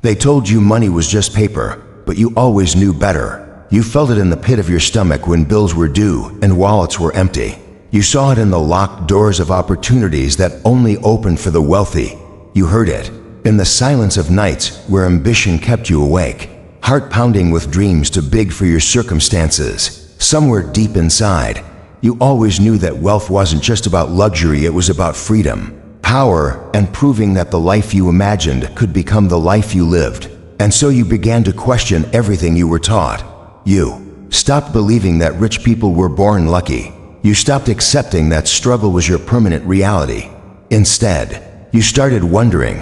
They told you money was just paper, but you always knew better. You felt it in the pit of your stomach when bills were due and wallets were empty. You saw it in the locked doors of opportunities that only open for the wealthy. You heard it in the silence of nights where ambition kept you awake, heart pounding with dreams too big for your circumstances. Somewhere deep inside, you always knew that wealth wasn't just about luxury, it was about freedom, power, and proving that the life you imagined could become the life you lived. And so you began to question everything you were taught. You stopped believing that rich people were born lucky. You stopped accepting that struggle was your permanent reality. Instead, you started wondering,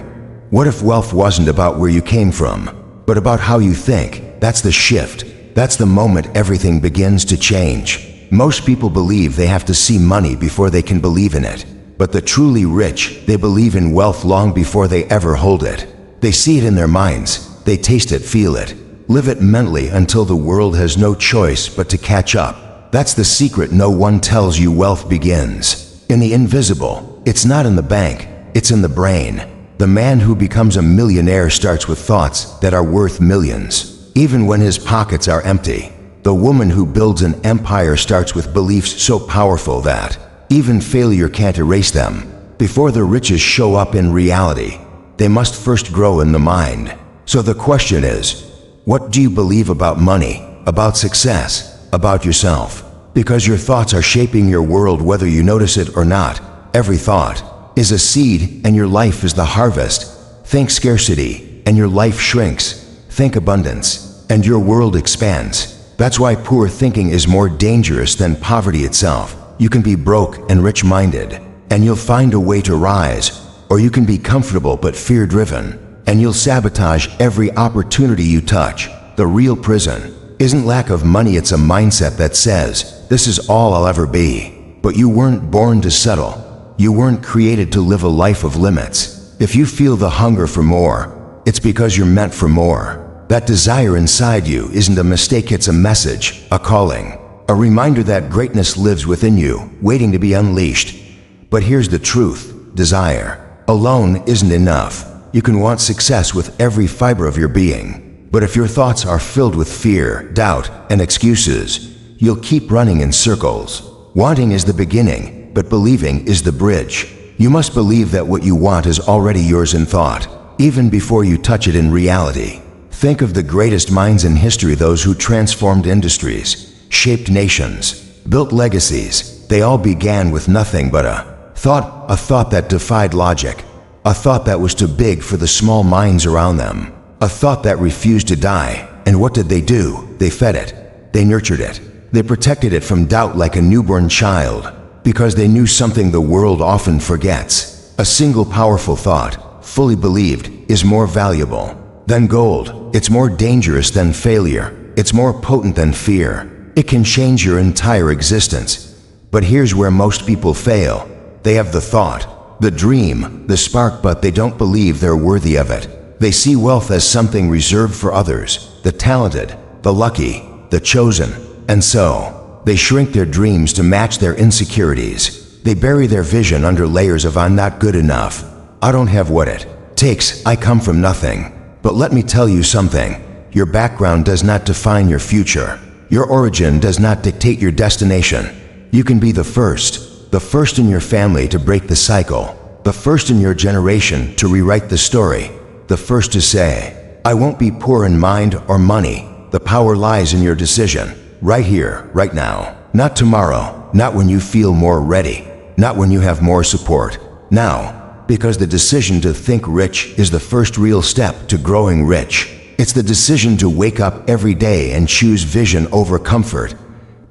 what if wealth wasn't about where you came from, but about how you think? That's the shift. That's the moment everything begins to change. Most people believe they have to see money before they can believe in it. But the truly rich, they believe in wealth long before they ever hold it. They see it in their minds. They taste it, feel it, live it mentally until the world has no choice but to catch up. That's the secret no one tells you. Wealth begins in the invisible. It's not in the bank, it's in the brain. The man who becomes a millionaire starts with thoughts that are worth millions, even when his pockets are empty. The woman who builds an empire starts with beliefs so powerful that even failure can't erase them. Before the riches show up in reality, they must first grow in the mind. So the question is, what do you believe about money, about success, about yourself? Because your thoughts are shaping your world whether you notice it or not. Every thought is a seed and your life is the harvest. Think scarcity and your life shrinks. Think abundance and your world expands. That's why poor thinking is more dangerous than poverty itself. You can be broke and rich-minded, and you'll find a way to rise. Or you can be comfortable but fear-driven, and you'll sabotage every opportunity you touch. The real prison isn't lack of money, it's a mindset that says, this is all I'll ever be. But you weren't born to settle. You weren't created to live a life of limits. If you feel the hunger for more, it's because you're meant for more. That desire inside you isn't a mistake, it's a message, a calling, a reminder that greatness lives within you, waiting to be unleashed. But here's the truth, desire alone isn't enough. You can want success with every fiber of your being, but if your thoughts are filled with fear, doubt, and excuses, you'll keep running in circles. Wanting is the beginning, but believing is the bridge. You must believe that what you want is already yours in thought, even before you touch it in reality. Think of the greatest minds in history, those who transformed industries, shaped nations, built legacies. They all began with nothing but a thought that defied logic, a thought that was too big for the small minds around them, a thought that refused to die. And what did they do? They fed it. They nurtured it. They protected it from doubt like a newborn child, because they knew something the world often forgets. A single powerful thought, fully believed, is more valuable than gold. It's more dangerous than failure. It's more potent than fear. It can change your entire existence. But here's where most people fail. They have the thought, the dream, the spark, but they don't believe they're worthy of it. They see wealth as something reserved for others, the talented, the lucky, the chosen. And so, they shrink their dreams to match their insecurities. They bury their vision under layers of I'm not good enough, I don't have what it takes, I come from nothing. But let me tell you something, your background does not define your future. Your origin does not dictate your destination. You can be the first in your family to break the cycle, the first in your generation to rewrite the story, the first to say, I won't be poor in mind or money. The power lies in your decision, right here, right now. Not tomorrow, not when you feel more ready, not when you have more support. Now. Because the decision to think rich is the first real step to growing rich. It's the decision to wake up every day and choose vision over comfort,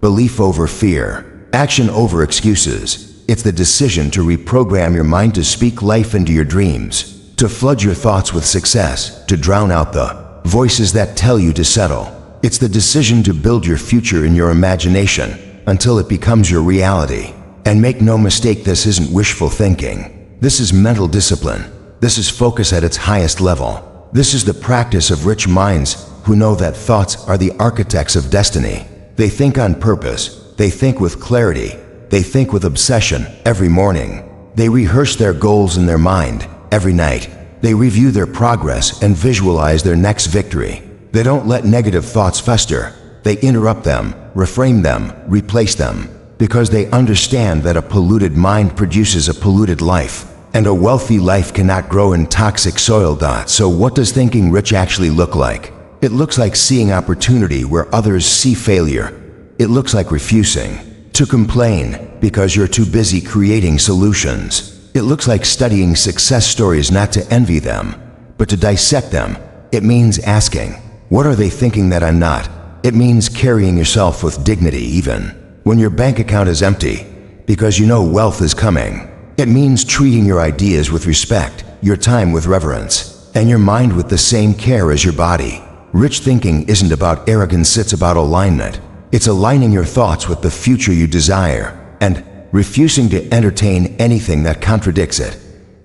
belief over fear, action over excuses. It's the decision to reprogram your mind to speak life into your dreams, to flood your thoughts with success, to drown out the voices that tell you to settle. It's the decision to build your future in your imagination until it becomes your reality. And make no mistake, this isn't wishful thinking. This is mental discipline. This is focus at its highest level. This is the practice of rich minds who know that thoughts are the architects of destiny. They think on purpose. They think with clarity. They think with obsession every morning. They rehearse their goals in their mind every night. They review their progress and visualize their next victory. They don't let negative thoughts fester. They interrupt them, reframe them, replace them, because they understand that a polluted mind produces a polluted life, and a wealthy life cannot grow in toxic soil. So what does thinking rich actually look like? It looks like seeing opportunity where others see failure. It looks like refusing to complain because you're too busy creating solutions. It looks like studying success stories not to envy them, but to dissect them. It means asking, what are they thinking that I'm not? It means carrying yourself with dignity even when your bank account is empty, because you know wealth is coming. It means treating your ideas with respect, your time with reverence, and your mind with the same care as your body. Rich thinking isn't about arrogance, it's about alignment. It's aligning your thoughts with the future you desire, and refusing to entertain anything that contradicts it.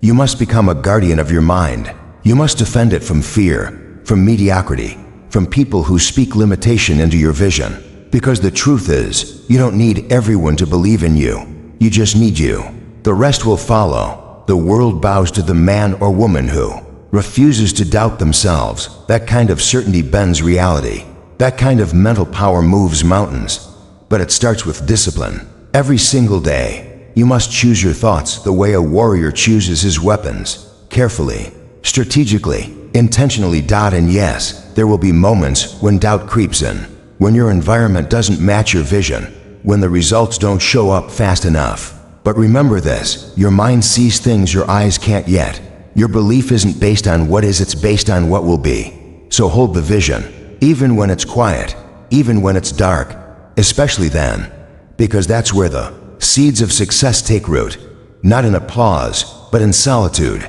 You must become a guardian of your mind. You must defend it from fear, from mediocrity, from people who speak limitation into your vision. Because the truth is, you don't need everyone to believe in you. You just need you. The rest will follow. The world bows to the man or woman who refuses to doubt themselves. That kind of certainty bends reality. That kind of mental power moves mountains. But it starts with discipline. Every single day, you must choose your thoughts the way a warrior chooses his weapons. Carefully, strategically, intentionally. And yes, there will be moments when doubt creeps in, when your environment doesn't match your vision, when the results don't show up fast enough. But remember this, your mind sees things your eyes can't yet. Your belief isn't based on what is, it's based on what will be. So hold the vision, even when it's quiet, even when it's dark, especially then, because that's where the seeds of success take root. Not in applause, but in solitude.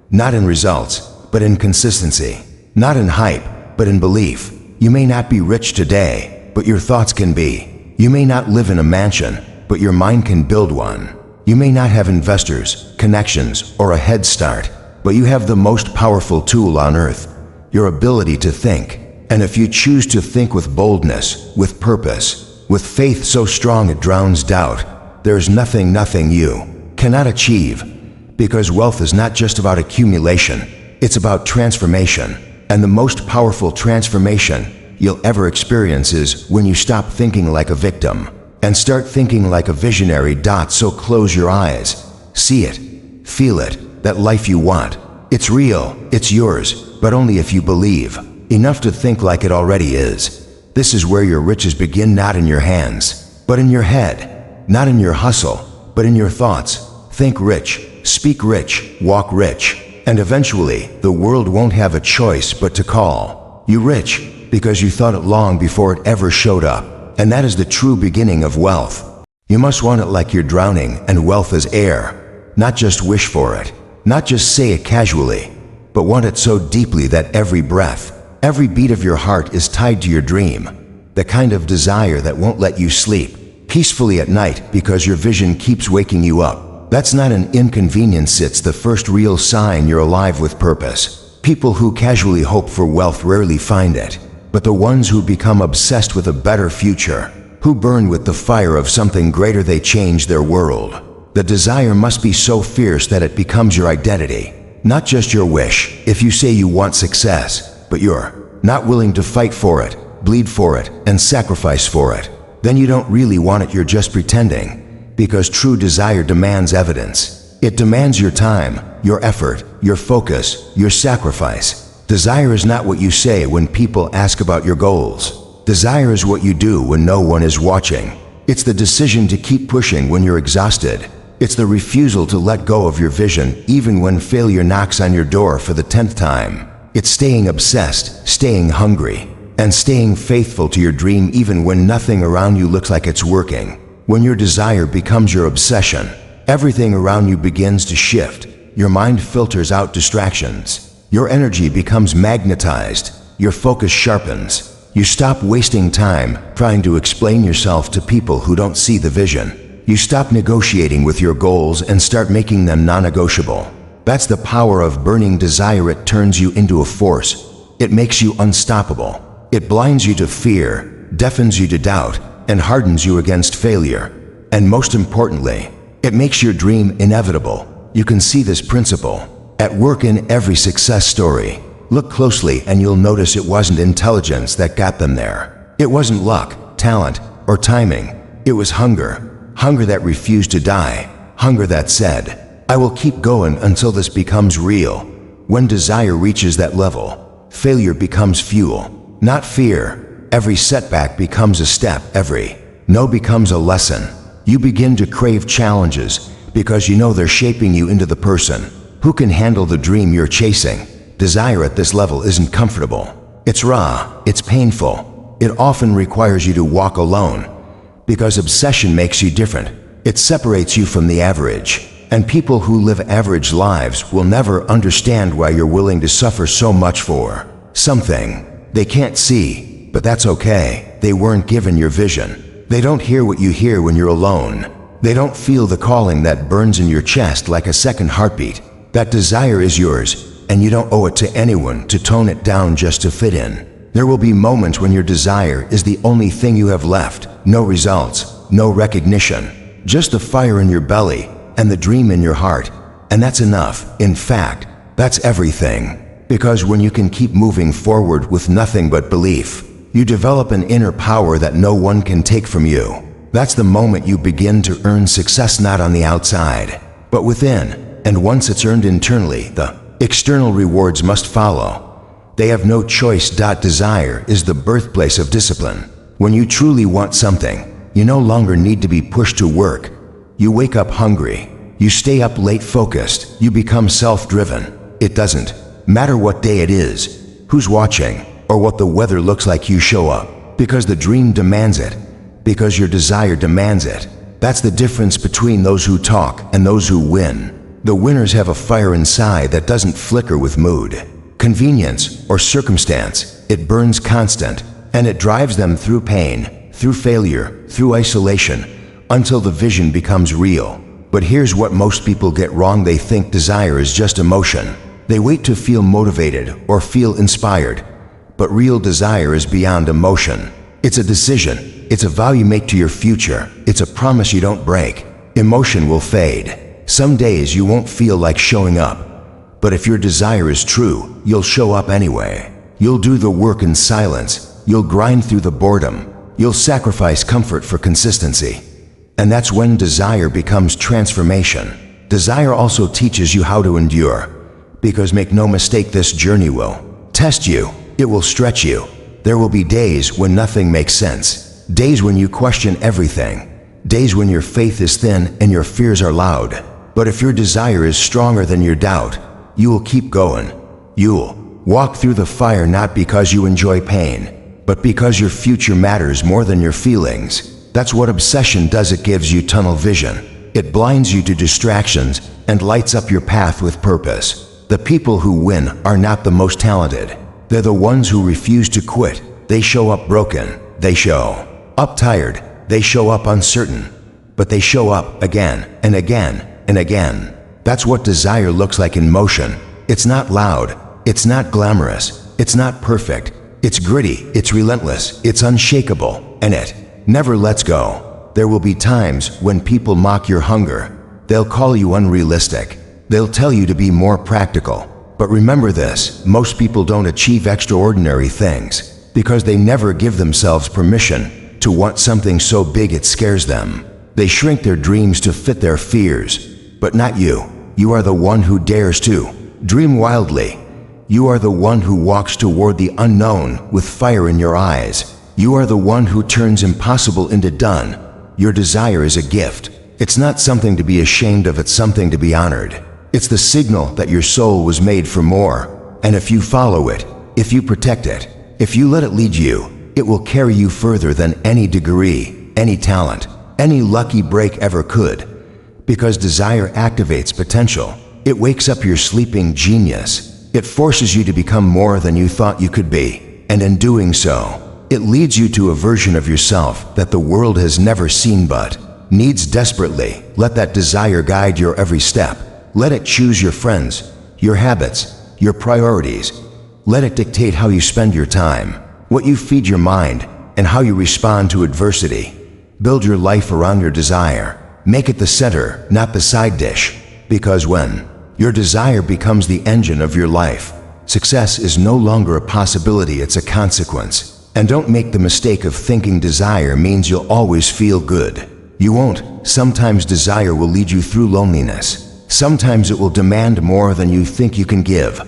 Not in results, but in consistency. Not in hype, but in belief. You may not be rich today, but your thoughts can be. You may not live in a mansion, but your mind can build one. You may not have investors, connections, or a head start, but you have the most powerful tool on earth, your ability to think. And if you choose to think with boldness, with purpose, with faith so strong it drowns doubt, there's nothing you cannot achieve. Because wealth is not just about accumulation, it's about transformation. And the most powerful transformation you'll ever experience is when you stop thinking like a victim and start thinking like a visionary. So close your eyes, see it, feel it, that life you want. It's real, it's yours, but only if you believe enough to think like it already is. This is where your riches begin, not in your hands, but in your head. Not in your hustle, but in your thoughts. Think rich, speak rich, walk rich. And eventually, the world won't have a choice but to call you rich, because you thought it long before it ever showed up. And that is the true beginning of wealth. You must want it like you're drowning, and wealth is air. Not just wish for it, not just say it casually, but want it so deeply that every breath, every beat of your heart is tied to your dream. The kind of desire that won't let you sleep peacefully at night because your vision keeps waking you up. That's not an inconvenience, it's the first real sign you're alive with purpose. People who casually hope for wealth rarely find it, but the ones who become obsessed with a better future, who burn with the fire of something greater, they change their world. The desire must be so fierce that it becomes your identity, not just your wish. If you say you want success, but you're not willing to fight for it, bleed for it, and sacrifice for it, then you don't really want it, you're just pretending. Because true desire demands evidence. It demands your time, your effort, your focus, your sacrifice. Desire is not what you say when people ask about your goals. Desire is what you do when no one is watching. It's the decision to keep pushing when you're exhausted. It's the refusal to let go of your vision even when failure knocks on your door for the 10th time. It's staying obsessed, staying hungry, and staying faithful to your dream even when nothing around you looks like it's working. When your desire becomes your obsession, everything around you begins to shift. Your mind filters out distractions. Your energy becomes magnetized. Your focus sharpens. You stop wasting time trying to explain yourself to people who don't see the vision. You stop negotiating with your goals and start making them non-negotiable. That's the power of burning desire. It turns you into a force. It makes you unstoppable. It blinds you to fear, deafens you to doubt, and hardens you against failure. And most importantly, it makes your dream inevitable. You can see this principle. At work, in every success story, look closely and you'll notice it wasn't intelligence that got them there. It wasn't luck, talent, or timing. It was hunger. Hunger that refused to die. Hunger that said, I will keep going until this becomes real. When desire reaches that level, failure becomes fuel, not fear. Every setback becomes a step. Every no becomes a lesson. You begin to crave challenges because you know they're shaping you into the person who can handle the dream you're chasing. Desire at this level isn't comfortable. It's raw. It's painful. It often requires you to walk alone because obsession makes you different. It separates you from the average. And people who live average lives will never understand why you're willing to suffer so much for something they can't see. But that's okay. They weren't given your vision. They don't hear what you hear when you're alone. They don't feel the calling that burns in your chest like a second heartbeat. That desire is yours, and you don't owe it to anyone to tone it down just to fit in. There will be moments when your desire is the only thing you have left. No results, no recognition, just the fire in your belly and the dream in your heart. And that's enough. In fact, that's everything. Because when you can keep moving forward with nothing but belief, you develop an inner power that no one can take from you. That's the moment you begin to earn success, not on the outside, but within. And once it's earned internally, the external rewards must follow. They have no choice. Desire is the birthplace of discipline. When you truly want something, you no longer need to be pushed to work. You wake up hungry. You stay up late focused. You become self-driven. It doesn't matter what day it is, who's watching, or what the weather looks like. You show up because the dream demands it, because your desire demands it. That's the difference between those who talk and those who win. The winners have a fire inside that doesn't flicker with mood, convenience, or circumstance. It burns constant, and it drives them through pain, through failure, through isolation, until the vision becomes real. But here's what most people get wrong. They think desire is just emotion. They wait to feel motivated or feel inspired. But real desire is beyond emotion. It's a decision. It's a vow you make to your future. It's a promise you don't break. Emotion will fade. Some days you won't feel like showing up. But if your desire is true, you'll show up anyway. You'll do the work in silence. You'll grind through the boredom. You'll sacrifice comfort for consistency. And that's when desire becomes transformation. Desire also teaches you how to endure. Because make no mistake, this journey will test you. It will stretch you. There will be days when nothing makes sense. Days when you question everything. Days when your faith is thin and your fears are loud. But if your desire is stronger than your doubt, you will keep going. You'll walk through the fire, not because you enjoy pain, but because your future matters more than your feelings. That's what obsession does. It gives you tunnel vision. It blinds you to distractions and lights up your path with purpose. The people who win are not the most talented. They're the ones who refuse to quit. They show up broken. They show up tired. They show up uncertain. But they show up again and again and again. That's what desire looks like in motion. It's not loud. It's not glamorous. It's not perfect. It's gritty. It's relentless. It's unshakable. And it never lets go. There will be times when people mock your hunger. They'll call you unrealistic. They'll tell you to be more practical. But remember this, most people don't achieve extraordinary things because they never give themselves permission to want something so big it scares them. They shrink their dreams to fit their fears. But not you. You are the one who dares to dream wildly. You are the one who walks toward the unknown with fire in your eyes. You are the one who turns impossible into done. Your desire is a gift. It's not something to be ashamed of. It's something to be honored. It's the signal that your soul was made for more. And if you follow it, if you protect it, if you let it lead you, it will carry you further than any degree, any talent, any lucky break ever could. Because desire activates potential. It wakes up your sleeping genius. It forces you to become more than you thought you could be. And in doing so, it leads you to a version of yourself that the world has never seen but needs desperately. Let that desire guide your every step. Let it choose your friends, your habits, your priorities. Let it dictate how you spend your time, what you feed your mind, and how you respond to adversity. Build your life around your desire. Make it the center, not the side dish. Because when Your desire becomes the engine of your life. Success is no longer a possibility, it's a consequence. And don't make the mistake of thinking desire means you'll always feel good. You won't. Sometimes desire will lead you through loneliness. Sometimes it will demand more than you think you can give.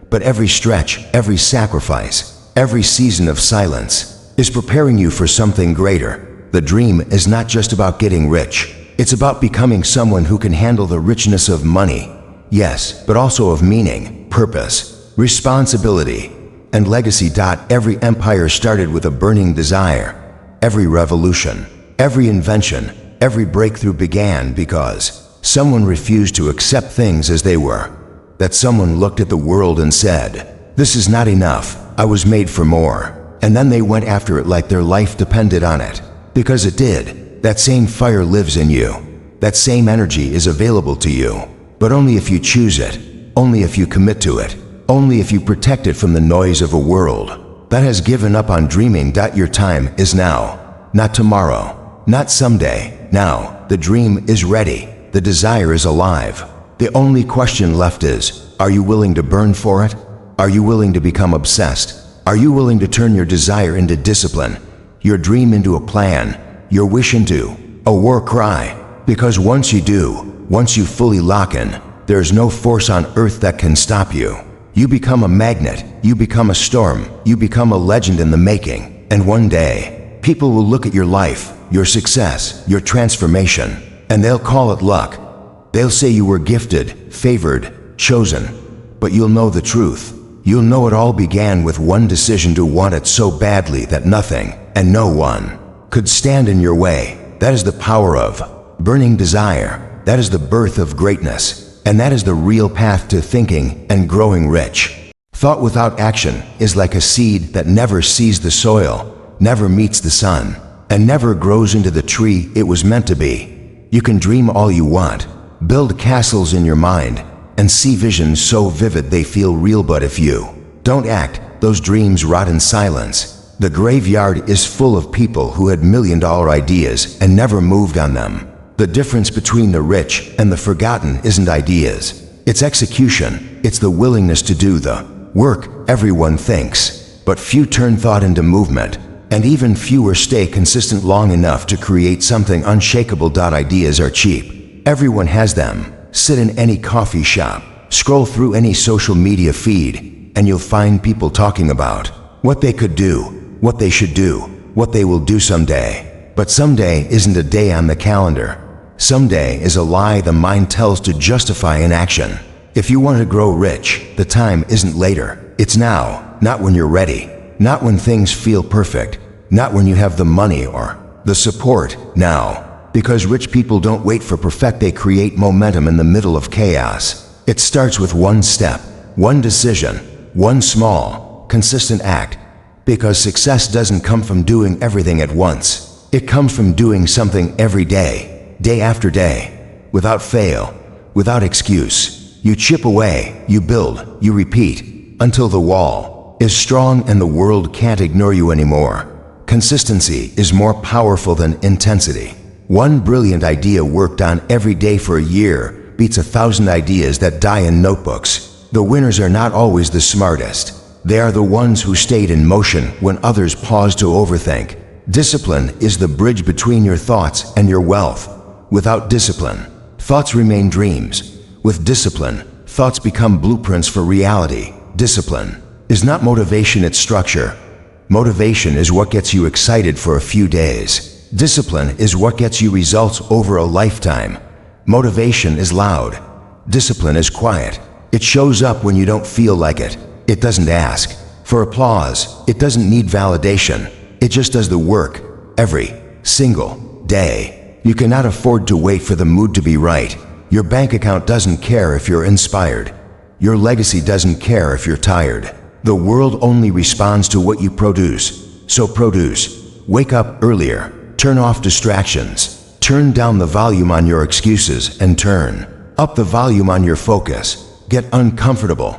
But every stretch, every sacrifice, every season of silence is preparing you for something greater. The dream is not just about getting rich. It's about becoming someone who can handle the richness of money, yes, but also of meaning, purpose, responsibility, and legacy. Every empire started with a burning desire. Every revolution, every invention, every breakthrough began because someone refused to accept things as they were. That someone looked at the world and said, "This is not enough, I was made for more." And then they went after it like their life depended on it. Because it did. That same fire lives in you. That same energy is available to you. But only if you choose it. Only if you commit to it. Only if you protect it from the noise of a world that has given up on dreaming. Your time is now. Not tomorrow. Not someday. Now. The dream is ready. The desire is alive. The only question left is, are you willing to burn for it? Are you willing to become obsessed? Are you willing to turn your desire into discipline? Your dream into a plan? Your wish into a war cry? Because once you do, once you fully lock in, there is no force on earth that can stop you. You become a magnet, you become a storm, you become a legend in the making. And one day, people will look at your life, your success, your transformation, and they'll call it luck. They'll say you were gifted, favored, chosen. But you'll know the truth. You'll know it all began with one decision to want it so badly that nothing, and no one, could stand in your way. That is the power of burning desire. That is the birth of greatness. And that is the real path to thinking and growing rich. Thought without action is like a seed that never sees the soil, never meets the sun, and never grows into the tree it was meant to be. You can dream all you want, build castles in your mind, and see visions so vivid they feel real, but if you don't act, those dreams rot in silence. The graveyard is full of people who had million-dollar ideas and never moved on them. The difference between the rich and the forgotten isn't ideas. It's execution. It's the willingness to do the work. Everyone thinks, but few turn thought into movement, and even fewer stay consistent long enough to create something unshakable. Ideas are cheap. Everyone has them. Sit in any coffee shop, scroll through any social media feed, and you'll find people talking about what they could do, what they should do, what they will do someday. But someday isn't a day on the calendar. Someday is a lie the mind tells to justify inaction. If you want to grow rich, the time isn't later. It's now, not when you're ready, not when things feel perfect, not when you have the money or the support. Now. Because rich people don't wait for perfect, they create momentum in the middle of chaos. It starts with one step, one decision, one small, consistent act. Because success doesn't come from doing everything at once. It comes from doing something every day, day after day, without fail, without excuse. You chip away, you build, you repeat, until the wall is strong and the world can't ignore you anymore. Consistency is more powerful than intensity. One brilliant idea worked on every day for a year beats 1,000 ideas that die in notebooks. The winners are not always the smartest. They are the ones who stayed in motion when others paused to overthink. Discipline is the bridge between your thoughts and your wealth. Without discipline, thoughts remain dreams. With discipline, thoughts become blueprints for reality. Discipline is not motivation, it's structure. Motivation is what gets you excited for a few days. Discipline is what gets you results over a lifetime. Motivation is loud. Discipline is quiet. It shows up when you don't feel like it. It doesn't ask for applause. It doesn't need validation. It just does the work every single day. You cannot afford to wait for the mood to be right. Your bank account doesn't care if you're inspired. Your legacy doesn't care if you're tired. The world only responds to what you produce. So produce. Wake up earlier. Turn off distractions. Turn down the volume on your excuses and turn up the volume on your focus. Get uncomfortable.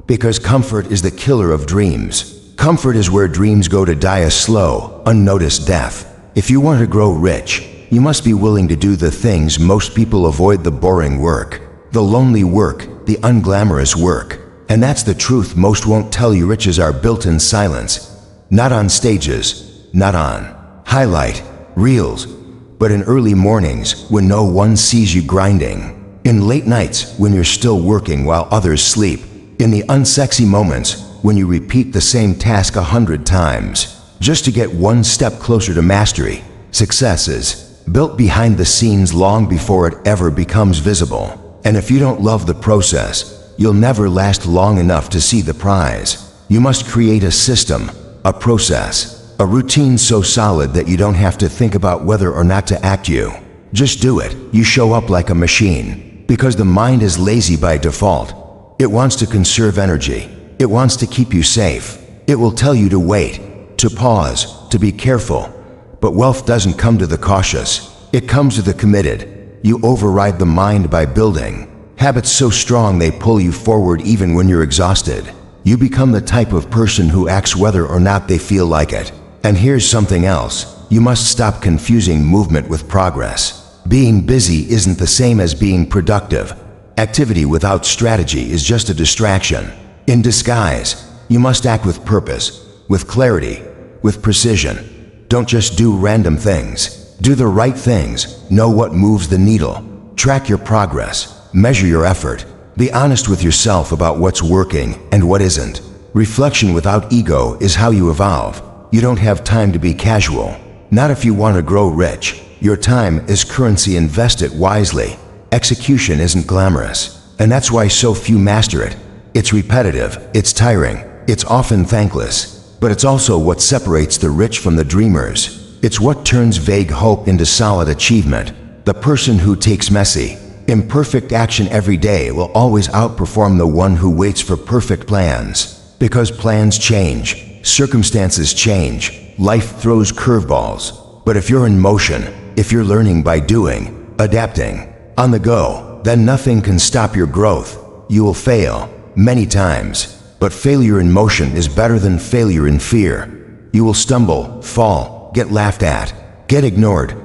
Because comfort is the killer of dreams. Comfort is where dreams go to die a slow, unnoticed death. If you want to grow rich, you must be willing to do the things most people avoid: the boring work, the lonely work, the unglamorous work. And that's the truth most won't tell you. Riches are built in silence, not on stages, not on highlight reels, but in early mornings when no one sees you grinding, in late nights when you're still working while others sleep, in the unsexy moments when you repeat the same task 100 times just to get one step closer to mastery. Success is built behind the scenes long before it ever becomes visible. And if you don't love the process, you'll never last long enough to see the prize. You must create a system, a process, a routine so solid that you don't have to think about whether or not to act. You just do it. You show up like a machine, because the mind is lazy by default. It wants to conserve energy. It wants to keep you safe. It will tell you to wait, to pause, to be careful. But wealth doesn't come to the cautious. It comes to the committed. You override the mind by building habits so strong they pull you forward even when you're exhausted. You become the type of person who acts whether or not they feel like it. And here's something else. You must stop confusing movement with progress. Being busy isn't the same as being productive. Activity without strategy is just a distraction in disguise. You must act with purpose, with clarity, with precision. Don't just do random things. Do the right things. Know what moves the needle. Track your progress. Measure your effort. Be honest with yourself about what's working and what isn't. Reflection without ego is how you evolve. You don't have time to be casual. Not if you want to grow rich. Your time is currency. Invest it wisely. Execution isn't glamorous, and that's why so few master it. It's repetitive, it's tiring, it's often thankless, but it's also what separates the rich from the dreamers. It's what turns vague hope into solid achievement. The person who takes messy, imperfect action every day will always outperform the one who waits for perfect plans. Because plans change, circumstances change, life throws curveballs. But if you're in motion, if you're learning by doing, adapting, on the go, then nothing can stop your growth. You will fail many times, but failure in motion is better than failure in fear. You will stumble, fall, get laughed at, get ignored.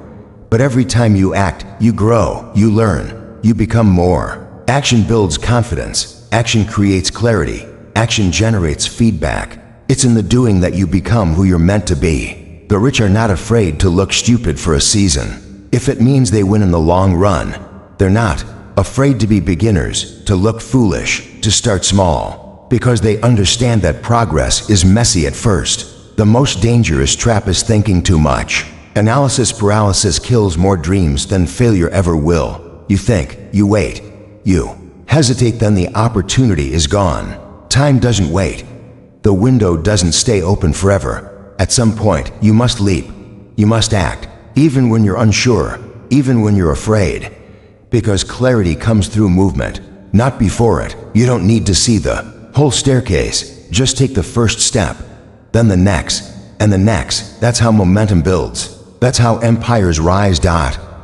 But every time you act, you grow, you learn, you become more. Action builds confidence. Action creates clarity. Action generates feedback. It's in the doing that you become who you're meant to be. The rich are not afraid to look stupid for a season. If it means they win in the long run, they're not afraid to be beginners, to look foolish, to start small, because they understand that progress is messy at first. The most dangerous trap is thinking too much. Analysis paralysis kills more dreams than failure ever will. You think, you wait, you hesitate, then the opportunity is gone. Time doesn't wait. The window doesn't stay open forever. At some point, you must leap. You must act, even when you're unsure, even when you're afraid. Because clarity comes through movement, not before it. You don't need to see the whole staircase. Just take the first step, then the next, and the next. That's how momentum builds. That's how empires rise.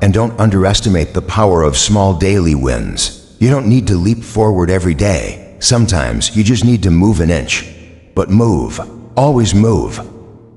And don't underestimate the power of small daily wins. You don't need to leap forward every day. Sometimes you just need to move an inch. But move. Always move.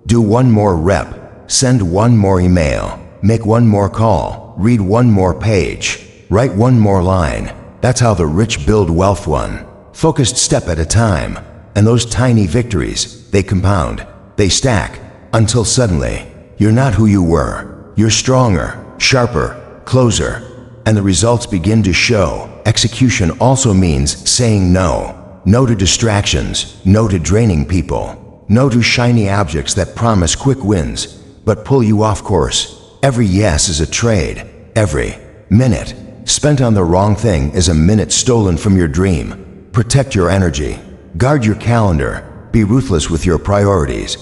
Do one more rep. Send one more email. Make one more call. Read one more page. Write one more line. That's how the rich build wealth, one focused step at a time. And those tiny victories, they compound, they stack, until suddenly, you're not who you were. You're stronger, sharper, closer, and the results begin to show. Execution also means saying no. No to distractions, no to draining people, no to shiny objects that promise quick wins, but pull you off course. Every yes is a trade. Every minute spent on the wrong thing is a minute stolen from your dream. Protect your energy. Guard your calendar. Be ruthless with your priorities.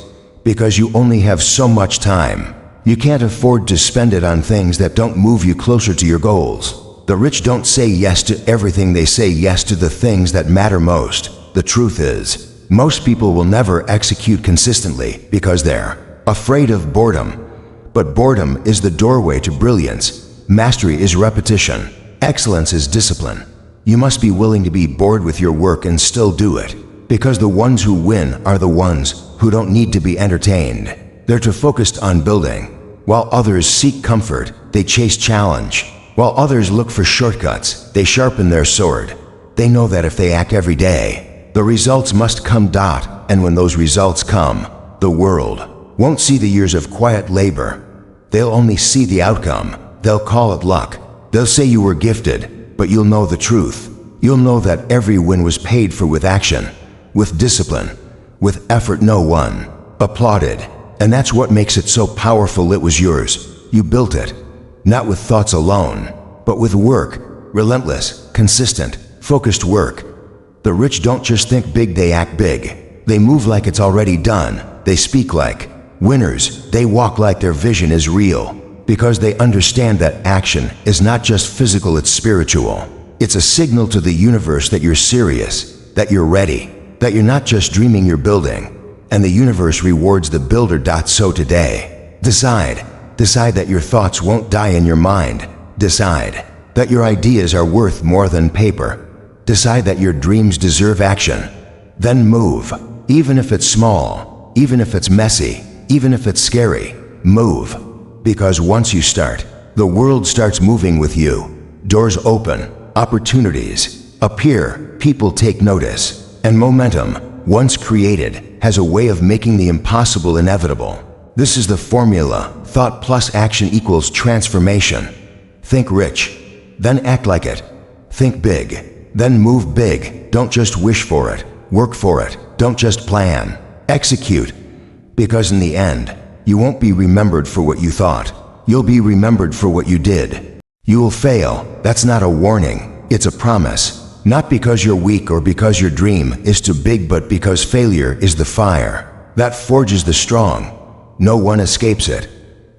Because you only have so much time. You can't afford to spend it on things that don't move you closer to your goals. The rich don't say yes to everything. They say yes to the things that matter most. The truth is, most people will never execute consistently because they're afraid of boredom. But boredom is the doorway to brilliance. Mastery is repetition. Excellence is discipline. You must be willing to be bored with your work and still do it. Because the ones who win are the ones who don't need to be entertained. They're too focused on building. While others seek comfort, they chase challenge. While others look for shortcuts, they sharpen their sword. They know that if they act every day, the results must come. And when those results come, the world won't see the years of quiet labor. They'll only see the outcome. They'll call it luck. They'll say you were gifted, but you'll know the truth. You'll know that every win was paid for with action, with discipline, with effort no one applauded. And that's what makes it so powerful. It was yours. You built it, not with thoughts alone, but with work, relentless, consistent, focused work. The rich don't just think big, they act big. They move like it's already done. They speak like winners. They walk like their vision is real, because they understand that action is not just physical, it's spiritual. It's a signal to the universe that you're serious, that you're ready, that you're not just dreaming, you're building. And the universe rewards the builder. So today, decide that your thoughts won't die in your mind. Decide that your ideas are worth more than paper. Decide that your dreams deserve action. Then move, even if it's small, even if it's messy, even if it's scary. Move, because once you start, the world starts moving with you. Doors open, opportunities appear, people take notice, and momentum, once created, has a way of making the impossible inevitable. This is the formula. Thought plus action equals transformation. Think rich, then act like it. Think big, then move big. Don't just wish for it, work for it. Don't just plan, execute. Because in the end, you won't be remembered for what you thought. You'll be remembered for what you did. You will fail. That's not a warning, it's a promise. Not because you're weak or because your dream is too big, but because failure is the fire that forges the strong. No one escapes it.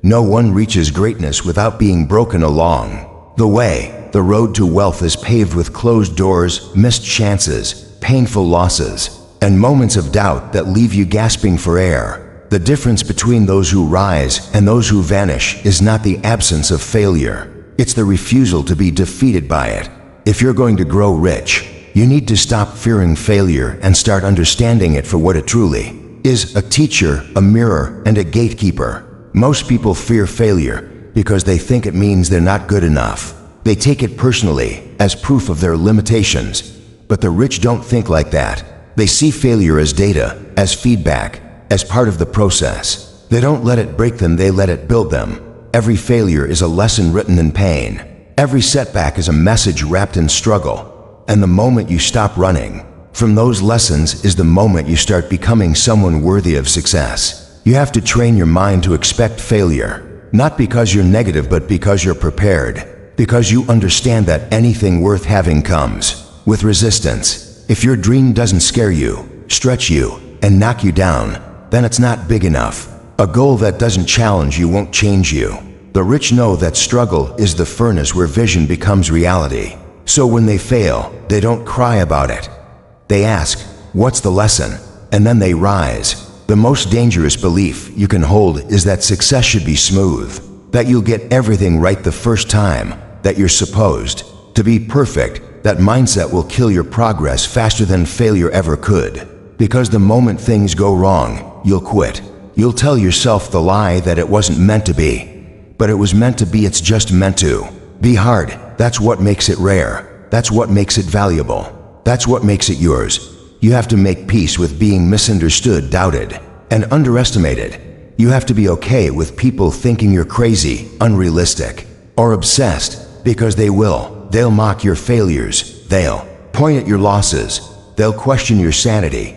No one reaches greatness without being broken along the way. The road to wealth is paved with closed doors, missed chances, painful losses, and moments of doubt that leave you gasping for air. The difference between those who rise and those who vanish is not the absence of failure. It's the refusal to be defeated by it. If you're going to grow rich, you need to stop fearing failure and start understanding it for what it truly is: a teacher, a mirror, and a gatekeeper. Most people fear failure because they think it means they're not good enough. They take it personally, as proof of their limitations. But the rich don't think like that. They see failure as data, as feedback, as part of the process. They don't let it break them, they let it build them. Every failure is a lesson written in pain. Every setback is a message wrapped in struggle. And the moment you stop running from those lessons is the moment you start becoming someone worthy of success. You have to train your mind to expect failure, not because you're negative, but because you're prepared. Because you understand that anything worth having comes with resistance. If your dream doesn't scare you, stretch you, and knock you down, then it's not big enough. A goal that doesn't challenge you won't change you. The rich know that struggle is the furnace where vision becomes reality. So when they fail, they don't cry about it. They ask, what's the lesson? And then they rise. The most dangerous belief you can hold is that success should be smooth, that you'll get everything right the first time, that you're supposed to be perfect. That mindset will kill your progress faster than failure ever could. Because the moment things go wrong, you'll quit. You'll tell yourself the lie that it wasn't meant to be. But it was meant to be, it's just meant to be hard. That's what makes it rare. That's what makes it valuable. That's what makes it yours. You have to make peace with being misunderstood, doubted, and underestimated. You have to be okay with people thinking you're crazy, unrealistic, or obsessed, because they will. They'll mock your failures. They'll point at your losses. They'll question your sanity.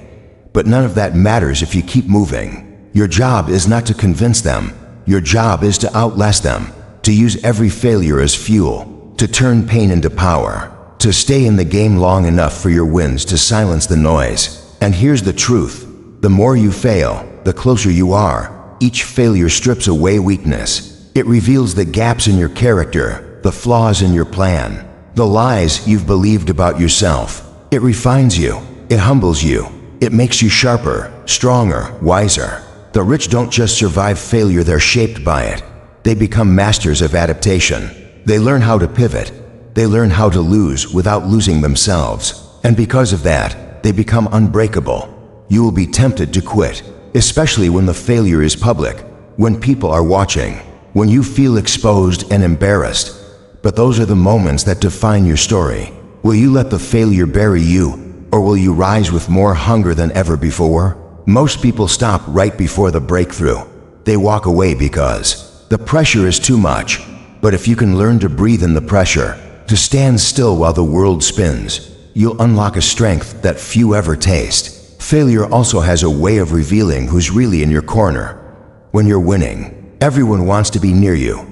But none of that matters if you keep moving. Your job is not to convince them. Your job is to outlast them, to use every failure as fuel, to turn pain into power, to stay in the game long enough for your wins to silence the noise. And here's the truth: the more you fail, the closer you are. Each failure strips away weakness. It reveals the gaps in your character, the flaws in your plan, the lies you've believed about yourself. It refines you, it humbles you, it makes you sharper, stronger, wiser. The rich don't just survive failure, they're shaped by it. They become masters of adaptation. They learn how to pivot. They learn how to lose without losing themselves. And because of that, they become unbreakable. You will be tempted to quit, especially when the failure is public, when people are watching, when you feel exposed and embarrassed. But those are the moments that define your story. Will you let the failure bury you, or will you rise with more hunger than ever before? Most people stop right before the breakthrough. They walk away because the pressure is too much. But if you can learn to breathe in the pressure, to stand still while the world spins, you'll unlock a strength that few ever taste. Failure also has a way of revealing who's really in your corner. When you're winning, everyone wants to be near you.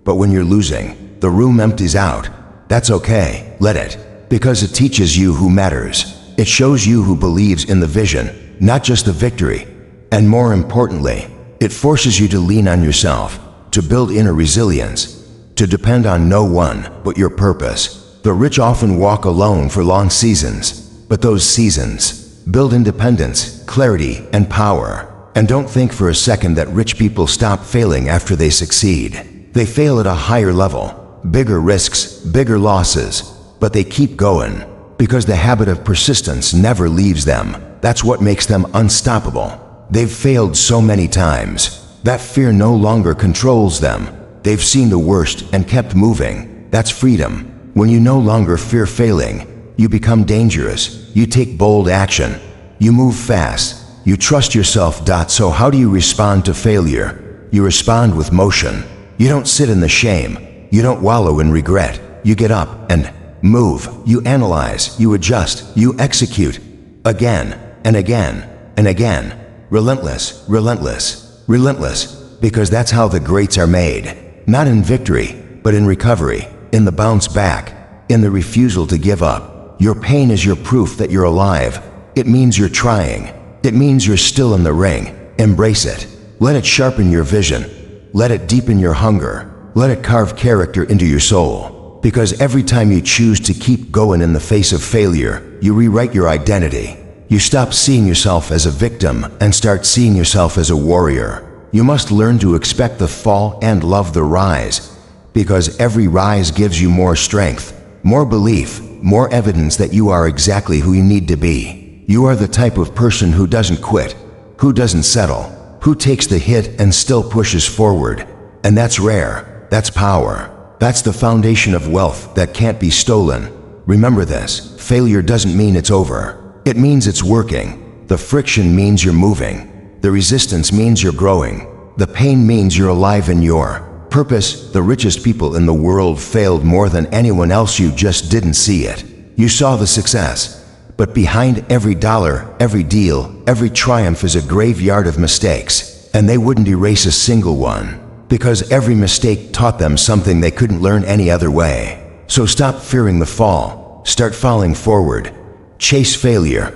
But when you're losing, the room empties out. That's okay, let it. Because it teaches you who matters. It shows you who believes in the vision, not just the victory. And more importantly, it forces you to lean on yourself, to build inner resilience, to depend on no one but your purpose. The rich often walk alone for long seasons, but those seasons build independence, clarity, and power. And don't think for a second that rich people stop failing after they succeed. They fail at a higher level, bigger risks, bigger losses, but they keep going because the habit of persistence never leaves them. That's what makes them unstoppable. They've failed so many times that fear no longer controls them. They've seen the worst and kept moving. That's freedom. When you no longer fear failing, you become dangerous. You take bold action. You move fast. You trust yourself. So how do you respond to failure? You respond with motion. You don't sit in the shame. You don't wallow in regret. You get up and move. You analyze. You adjust. You execute. Again and again and again. Relentless, relentless, relentless. Because that's how the greats are made. Not in victory, but in recovery, in the bounce back, in the refusal to give up. Your pain is your proof that you're alive. It means you're trying. It means you're still in the ring. Embrace it. Let it sharpen your vision. Let it deepen your hunger. Let it carve character into your soul. Because every time you choose to keep going in the face of failure, you rewrite your identity. You stop seeing yourself as a victim and start seeing yourself as a warrior. You must learn to expect the fall and love the rise, because every rise gives you more strength, more belief, more evidence that you are exactly who you need to be. You are the type of person who doesn't quit, who doesn't settle, who takes the hit and still pushes forward. And that's rare. That's power. That's the foundation of wealth that can't be stolen. Remember this: failure doesn't mean it's over. It means it's working. The friction means you're moving. The resistance means you're growing. The pain means you're alive in your purpose. The richest people in the world failed more than anyone else. You just didn't see it. You saw the success. But behind every dollar, every deal, every triumph is a graveyard of mistakes. And they wouldn't erase a single one. Because every mistake taught them something they couldn't learn any other way. So stop fearing the fall. Start falling forward. Chase failure.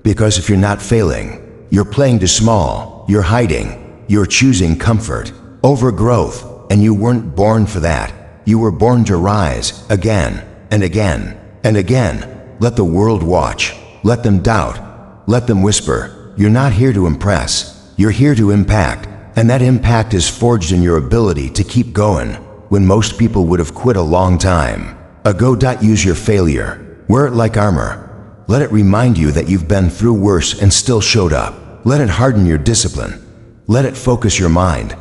Because if you're not failing, you're playing too small, you're hiding, you're choosing comfort over growth, and you weren't born for that. You were born to rise again and again and again. Let the world watch. Let them doubt. Let them whisper. You're not here to impress. You're here to impact. And that impact is forged in your ability to keep going when most people would have quit a long time ago. Use your failure. Wear it like armor. Let it remind you that you've been through worse and still showed up. Let it harden your discipline. Let it focus your mind.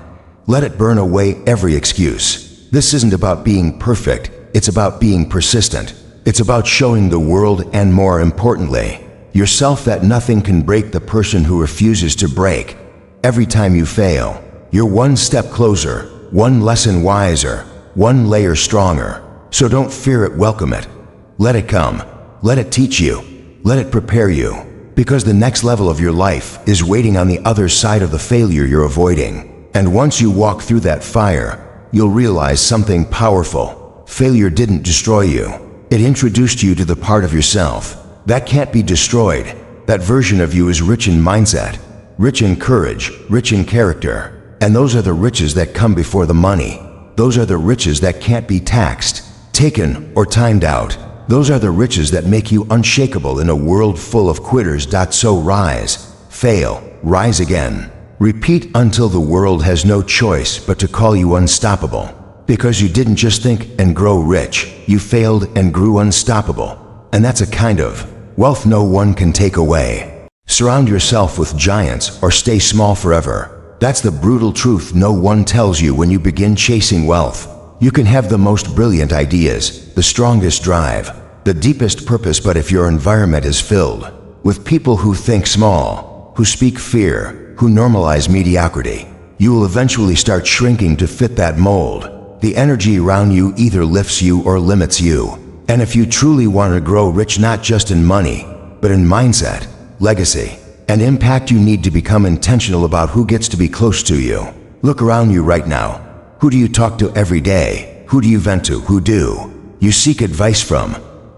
Let it burn away every excuse. This isn't about being perfect. It's about being persistent. It's about showing the world, and more importantly, yourself, that nothing can break the person who refuses to break. Every time you fail, you're one step closer, one lesson wiser, one layer stronger. So don't fear it, welcome it. Let it come. Let it teach you. Let it prepare you. Because the next level of your life is waiting on the other side of the failure you're avoiding. And once you walk through that fire, you'll realize something powerful. Failure didn't destroy you. It introduced you to the part of yourself that can't be destroyed. That version of you is rich in mindset, rich in courage, rich in character. And those are the riches that come before the money. Those are the riches that can't be taxed, taken, or timed out. Those are the riches that make you unshakable in a world full of quitters. So rise, fail, rise again. Repeat until the world has no choice but to call you unstoppable. Because you didn't just think and grow rich, you failed and grew unstoppable. And that's a kind of wealth no one can take away. Surround yourself with giants or stay small forever. That's the brutal truth no one tells you when you begin chasing wealth. You can have the most brilliant ideas, the strongest drive, the deepest purpose. But if your environment is filled with people who think small, who speak fear, who normalize mediocrity, you will eventually start shrinking to fit that mold. The energy around you either lifts you or limits you. And if you truly want to grow rich, not just in money, but in mindset, legacy, and impact, you need to become intentional about who gets to be close to you. Look around you right now. Who do you talk to every day? Who do you vent to? Who do you seek advice from?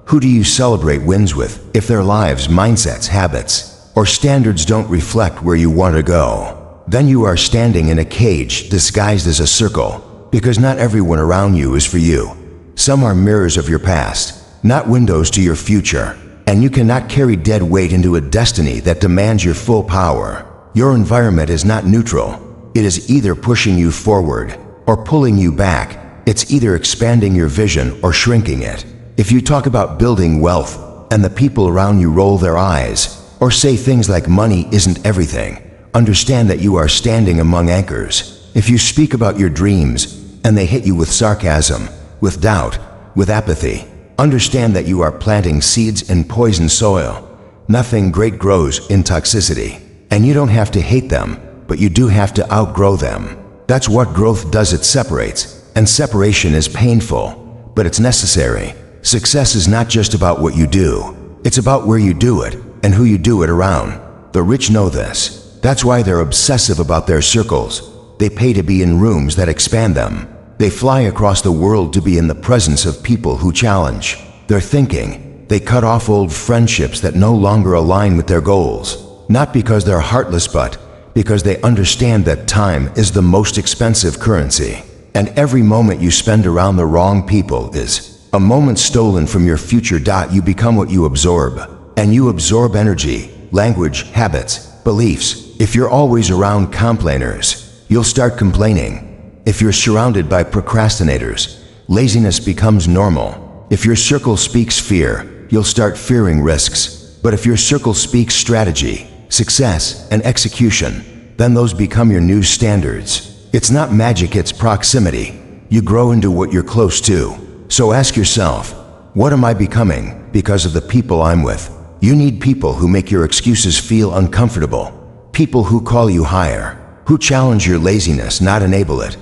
Who do you celebrate wins with? If their lives, mindsets, habits, or standards don't reflect where you want to go, then you are standing in a cage disguised as a circle, because not everyone around you is for you. Some are mirrors of your past, not windows to your future, and you cannot carry dead weight into a destiny that demands your full power. Your environment is not neutral. It is either pushing you forward or pulling you back. It's either expanding your vision or shrinking it. If you talk about building wealth and the people around you roll their eyes or say things like money isn't everything, understand that you are standing among anchors. If you speak about your dreams and they hit you with sarcasm, with doubt, with apathy, understand that you are planting seeds in poison soil. Nothing great grows in toxicity, and you don't have to hate them, but you do have to outgrow them. That's what growth does. It separates, and separation is painful, but it's necessary. Success is not just about what you do. It's about where you do it and who you do it around. The rich know this. That's why they're obsessive about their circles. They pay to be in rooms that expand them. They fly across the world to be in the presence of people who challenge their thinking. They cut off old friendships that no longer align with their goals, not because they're heartless, but because they understand that time is the most expensive currency. And every moment you spend around the wrong people is a moment stolen from your future. You become what you absorb, and you absorb energy, language, habits, beliefs. If you're always around complainers, you'll start complaining. If you're surrounded by procrastinators, laziness becomes normal. If your circle speaks fear, you'll start fearing risks. But if your circle speaks strategy, success, and execution, then those become your new standards. It's not magic, it's proximity. You grow into what you're close to. So ask yourself, what am I becoming because of the people I'm with? You need people who make your excuses feel uncomfortable. People who call you higher, who challenge your laziness, not enable it,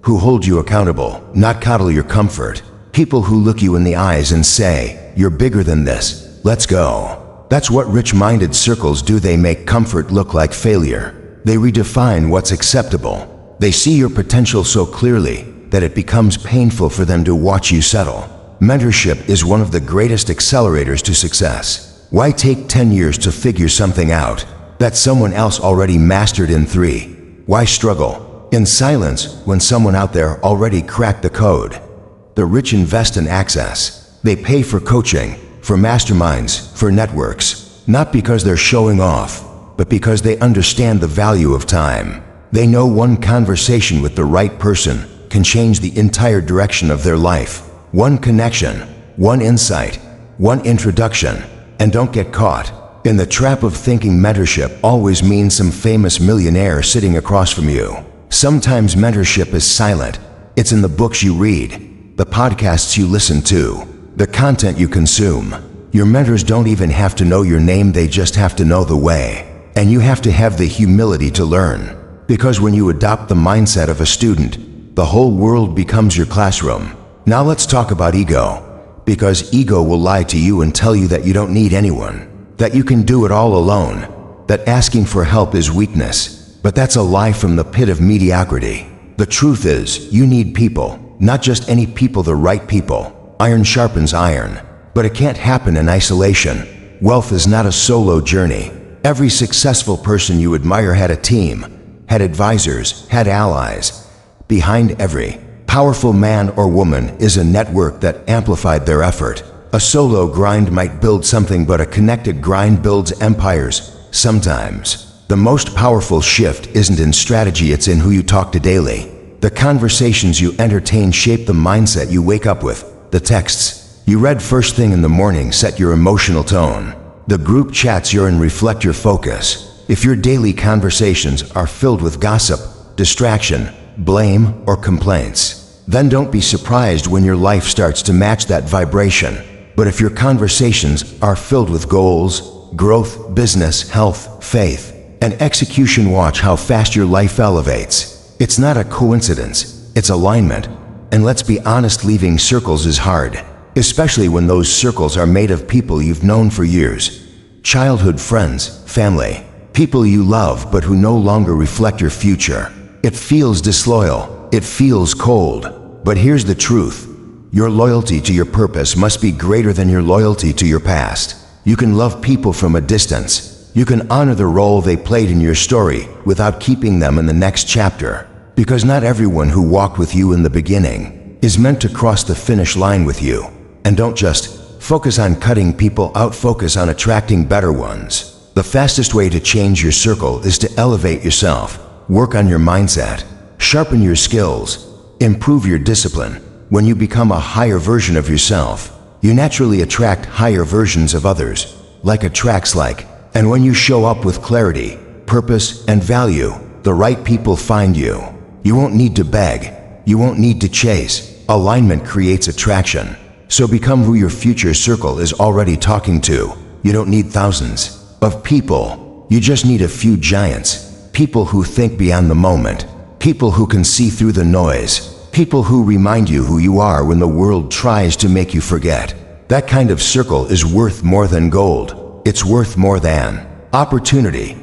who hold you accountable, not coddle your comfort. People who look you in the eyes and say, you're bigger than this, let's go. That's what rich-minded circles do. They make comfort look like failure. They redefine what's acceptable. They see your potential so clearly that it becomes painful for them to watch you settle. Mentorship is one of the greatest accelerators to success. Why take 10 years to figure something out that someone else already mastered in 3? Why struggle in silence when someone out there already cracked the code? The rich invest in access. They pay for coaching, for masterminds, for networks, not because they're showing off, but because they understand the value of time. They know one conversation with the right person can change the entire direction of their life. One connection, one insight, one introduction, and don't get caught in the trap of thinking mentorship always means some famous millionaire sitting across from you. Sometimes mentorship is silent. It's in the books you read, the podcasts you listen to, the content you consume. Your mentors don't even have to know your name, they just have to know the way. And you have to have the humility to learn. Because when you adopt the mindset of a student, the whole world becomes your classroom. Now let's talk about ego. Because ego will lie to you and tell you that you don't need anyone, that you can do it all alone, that asking for help is weakness. But that's a lie from the pit of mediocrity. The truth is, you need people, not just any people, the right people. Iron sharpens iron, but it can't happen in isolation. Wealth is not a solo journey. Every successful person you admire had a team, had advisors, had allies. Behind every powerful man or woman is a network that amplified their effort. A solo grind might build something, but a connected grind builds empires. Sometimes, the most powerful shift isn't in strategy, it's in who you talk to daily. The conversations you entertain shape the mindset you wake up with. The texts you read first thing in the morning set your emotional tone. The group chats you're in reflect your focus. If your daily conversations are filled with gossip, distraction, blame, or complaints, then don't be surprised when your life starts to match that vibration. But if your conversations are filled with goals, growth, business, health, faith, and execution, watch how fast your life elevates. It's not a coincidence, it's alignment. And let's be honest, leaving circles is hard, especially when those circles are made of people you've known for years. Childhood friends, family, people you love but who no longer reflect your future. It feels disloyal, it feels cold. But here's the truth. Your loyalty to your purpose must be greater than your loyalty to your past. You can love people from a distance. You can honor the role they played in your story without keeping them in the next chapter. Because not everyone who walked with you in the beginning is meant to cross the finish line with you. And don't just focus on cutting people out, focus on attracting better ones. The fastest way to change your circle is to elevate yourself. Work on your mindset. Sharpen your skills. Improve your discipline. When you become a higher version of yourself, you naturally attract higher versions of others, like attracts like. And when you show up with clarity, purpose, and value, the right people find you. You won't need to beg. You won't need to chase. Alignment creates attraction. So become who your future circle is already talking to. You don't need thousands of people. You just need a few giants. People who think beyond the moment. People who can see through the noise. People who remind you who you are when the world tries to make you forget. That kind of circle is worth more than gold. It's worth more than opportunity.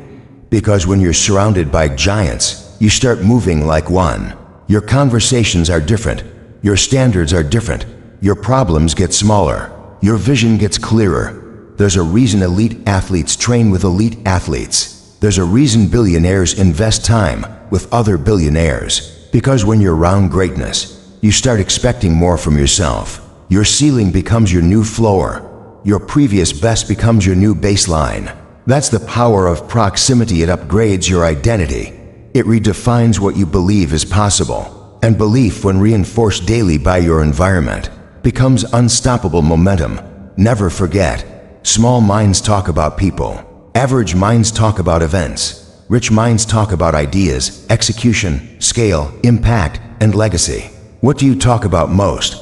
Because when you're surrounded by giants, you start moving like one. Your conversations are different. Your standards are different. Your problems get smaller. Your vision gets clearer. There's a reason elite athletes train with elite athletes. There's a reason billionaires invest time with other billionaires. Because when you're around greatness, you start expecting more from yourself. Your ceiling becomes your new floor. Your previous best becomes your new baseline. That's the power of proximity. It upgrades your identity. It redefines what you believe is possible. And belief, when reinforced daily by your environment, becomes unstoppable momentum. Never forget, small minds talk about people. Average minds talk about events. Rich minds talk about ideas, execution, scale, impact, and legacy. What do you talk about most?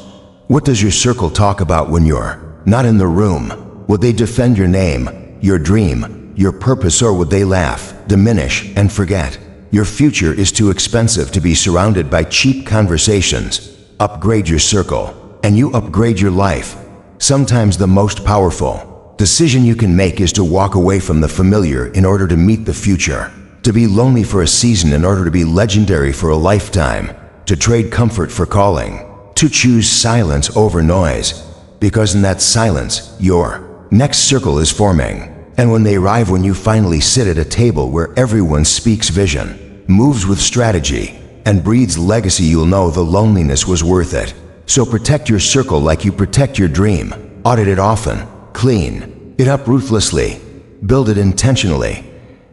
What does your circle talk about when you're not in the room? Would they defend your name, your dream, your purpose, or would they laugh, diminish, and forget? Your future is too expensive to be surrounded by cheap conversations. Upgrade your circle, and you upgrade your life. Sometimes the most powerful decision you can make is to walk away from the familiar in order to meet the future. To be lonely for a season in order to be legendary for a lifetime. To trade comfort for calling. To choose silence over noise. Because in that silence, your next circle is forming. And when they arrive, when you finally sit at a table where everyone speaks vision, moves with strategy, and breathes legacy, you'll know the loneliness was worth it. So protect your circle like you protect your dream. Audit it often. Clean it up ruthlessly. Build it intentionally.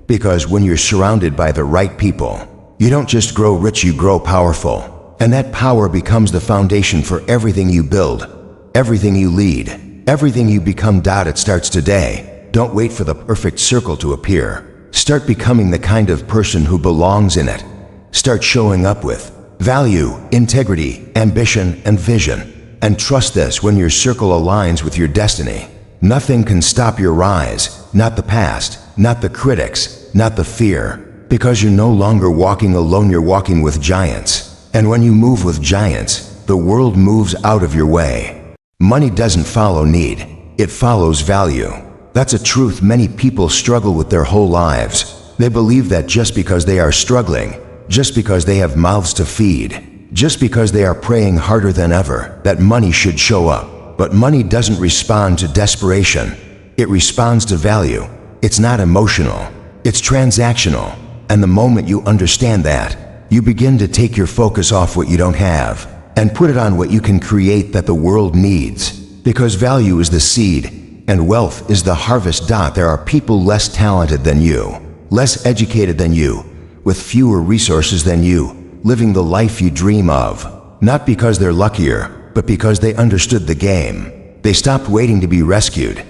Because when you're surrounded by the right people, you don't just grow rich, you grow powerful. And that power becomes the foundation for everything you build, everything you lead, everything you become. It starts today. Don't wait for the perfect circle to appear. Start becoming the kind of person who belongs in it. Start showing up with value, integrity, ambition, and vision. And trust this, when your circle aligns with your destiny, nothing can stop your rise. Not the past, not the critics, not the fear. Because you're no longer walking alone, you're walking with giants. And when you move with giants, the world moves out of your way. Money doesn't follow need, it follows value. That's a truth many people struggle with their whole lives. They believe that just because they are struggling, just because they have mouths to feed, just because they are praying harder than ever, that money should show up. But money doesn't respond to desperation. It responds to value. It's not emotional. It's transactional. And the moment you understand that, you begin to take your focus off what you don't have and put it on what you can create that the world needs. Because value is the seed and wealth is the harvest. There are people less talented than you, less educated than you, with fewer resources than you, living the life you dream of. Not because they're luckier, but because they understood the game. They stopped waiting to be rescued.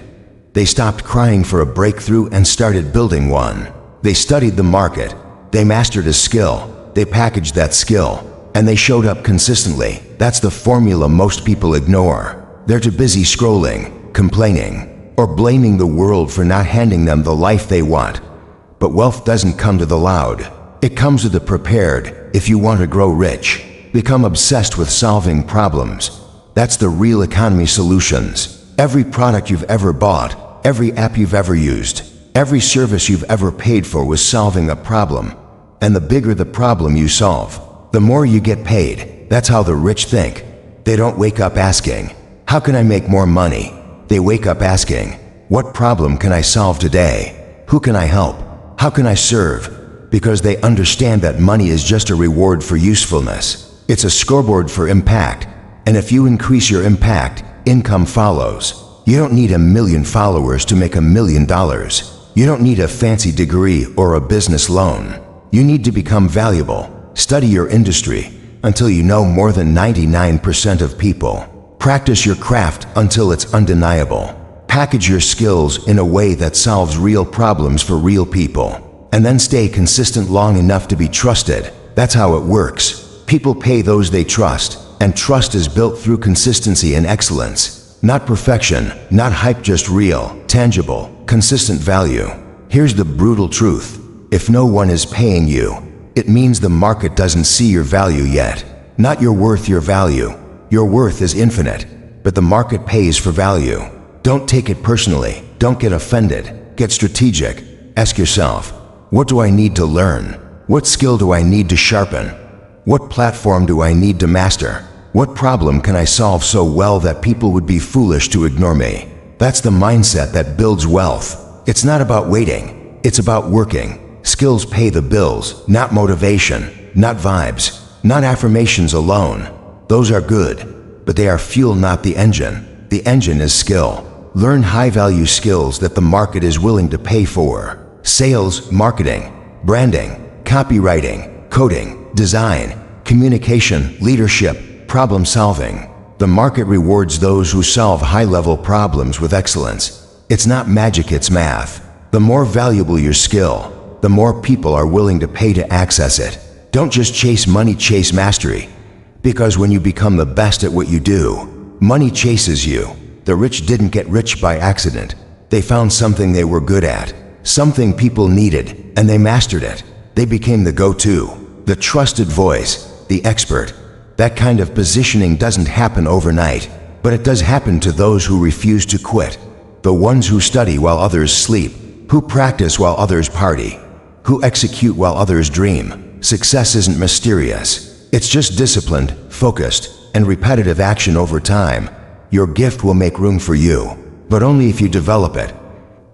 They stopped crying for a breakthrough and started building one. They studied the market. They mastered a skill. They packaged that skill. And they showed up consistently. That's the formula most people ignore. They're too busy scrolling, complaining, or blaming the world for not handing them the life they want. But wealth doesn't come to the loud. It comes to the prepared. If you want to grow rich, become obsessed with solving problems. That's the real economy solutions. Every product you've ever bought, every app you've ever used, every service you've ever paid for was solving a problem. And the bigger the problem you solve, the more you get paid. That's how the rich think. They don't wake up asking, how can I make more money? They wake up asking, what problem can I solve today? Who can I help? How can I serve? Because they understand that money is just a reward for usefulness. It's a scoreboard for impact. And if you increase your impact, income follows. You don't need 1 million followers to make $1 million. You don't need a fancy degree or a business loan. You need to become valuable. Study your industry until you know more than 99% of people. Practice your craft until it's undeniable. Package your skills in a way that solves real problems for real people. And then stay consistent long enough to be trusted. That's how it works. People pay those they trust, and trust is built through consistency and excellence. Not perfection, not hype, just real, tangible, consistent value. Here's the brutal truth. If no one is paying you, it means the market doesn't see your value yet. Not your worth, your value. Your worth is infinite, but the market pays for value. Don't take it personally. Don't get offended. Get strategic. Ask yourself, what do I need to learn? What skill do I need to sharpen? What platform do I need to master? What problem can I solve so well that people would be foolish to ignore me? That's the mindset that builds wealth. It's not about waiting. It's about working. Skills pay the bills, not motivation, not vibes, not affirmations alone. Those are good, but they are fuel, not the engine. The engine is skill. Learn high-value skills that the market is willing to pay for. Sales, marketing, branding, copywriting, coding, design, communication, leadership, problem solving. The market rewards those who solve high-level problems with excellence. It's not magic, it's math. The more valuable your skill, the more people are willing to pay to access it. Don't just chase money, chase mastery. Because when you become the best at what you do, money chases you. The rich didn't get rich by accident. They found something they were good at, something people needed, and they mastered it. They became the go-to, the trusted voice, the expert. That kind of positioning doesn't happen overnight, but it does happen to those who refuse to quit. The ones who study while others sleep, who practice while others party, who execute while others dream. Success isn't mysterious. It's just disciplined, focused, and repetitive action over time. Your gift will make room for you, but only if you develop it.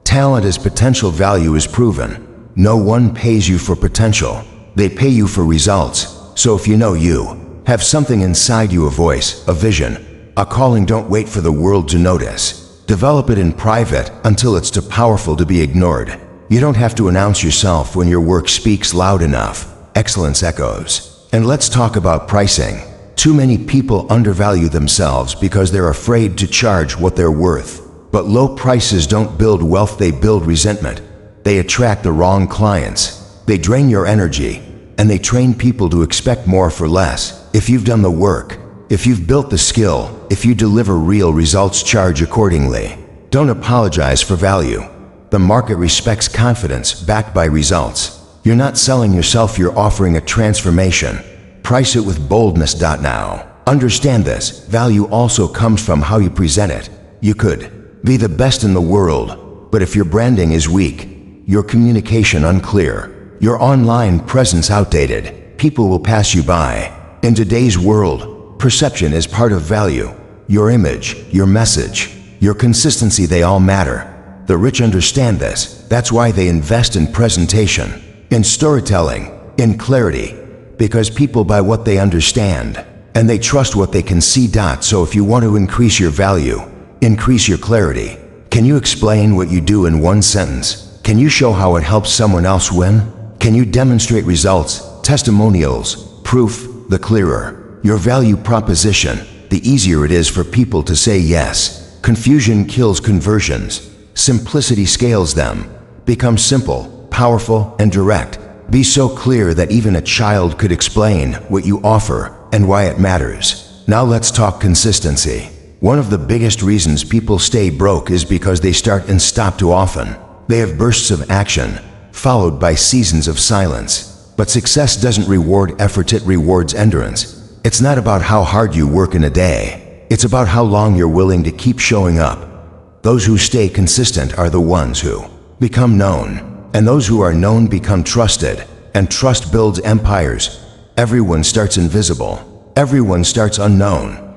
Talent is potential, value is proven. No one pays you for potential. They pay you for results. So if you know you have something inside you, a voice, a vision, a calling, don't wait for the world to notice. Develop it in private until it's too powerful to be ignored. You don't have to announce yourself when your work speaks loud enough. Excellence echoes. And let's talk about pricing. Too many people undervalue themselves because they're afraid to charge what they're worth. But low prices don't build wealth, they build resentment. They attract the wrong clients. They drain your energy, and they train people to expect more for less. If you've done the work, if you've built the skill, if you deliver real results, charge accordingly. Don't apologize for value. The market respects confidence backed by results. You're not selling yourself, you're offering a transformation. Price it with boldness. Now, understand this, value also comes from how you present it. You could be the best in the world, but if your branding is weak, your communication unclear, your online presence outdated, people will pass you by. In today's world, perception is part of value. Your image, your message, your consistency, they all matter. The rich understand this. That's why they invest in presentation, in storytelling, in clarity, because people buy what they understand, and they trust what they can see. So if you want to increase your value, increase your clarity. Can you explain what you do in one sentence? Can you show how it helps someone else win? Can you demonstrate results, testimonials, proof? The clearer your value proposition, the easier it is for people to say yes. Confusion kills conversions. Simplicity scales them. Become simple, powerful, and direct. Be so clear that even a child could explain what you offer and why it matters. Now let's talk consistency. One of the biggest reasons people stay broke is because they start and stop too often. They have bursts of action, followed by seasons of silence. But success doesn't reward effort, it rewards endurance. It's not about how hard you work in a day. It's about how long you're willing to keep showing up. Those who stay consistent are the ones who become known, and those who are known become trusted, and trust builds empires. Everyone starts invisible. Everyone starts unknown.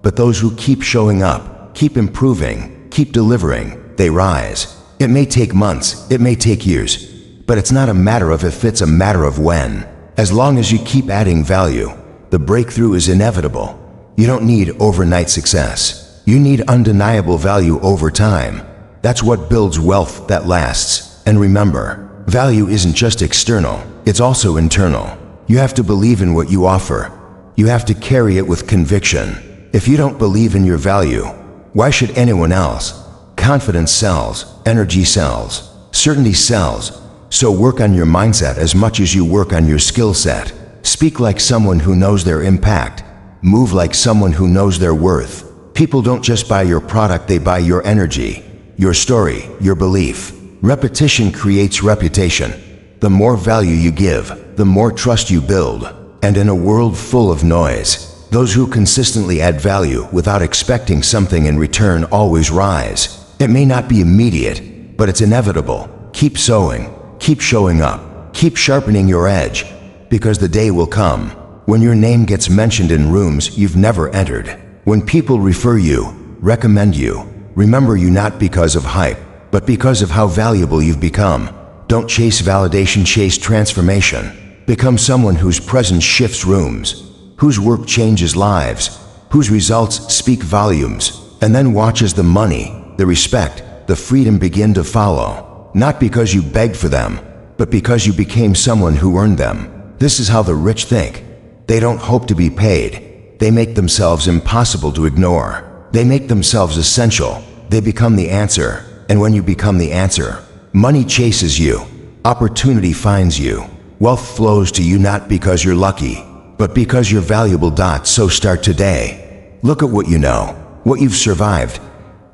But those who keep showing up, keep improving, keep delivering, they rise. It may take months, it may take years, but it's not a matter of if, it's a matter of when. As long as you keep adding value, the breakthrough is inevitable. You don't need overnight success. You need undeniable value over time. That's what builds wealth that lasts. And remember, value isn't just external, it's also internal. You have to believe in what you offer. You have to carry it with conviction. If you don't believe in your value, why should anyone else? Confidence sells, energy sells, certainty sells. So work on your mindset as much as you work on your skill set. Speak like someone who knows their impact. Move like someone who knows their worth. People don't just buy your product, they buy your energy, your story, your belief. Repetition creates reputation. The more value you give, the more trust you build. And in a world full of noise, those who consistently add value without expecting something in return always rise. It may not be immediate, but it's inevitable. Keep sowing, keep showing up, keep sharpening your edge, because the day will come when your name gets mentioned in rooms you've never entered. When people refer you, recommend you, remember you not because of hype, but because of how valuable you've become. Don't chase validation, chase transformation. Become someone whose presence shifts rooms, whose work changes lives, whose results speak volumes, and then watch as the money, the respect, the freedom begin to follow. Not because you begged for them, but because you became someone who earned them. This is how the rich think. They don't hope to be paid. They make themselves impossible to ignore. They make themselves essential. They become the answer. And when you become the answer, money chases you. Opportunity finds you. Wealth flows to you not because you're lucky, but because you're valuable. So start today. Look at what you know, what you've survived,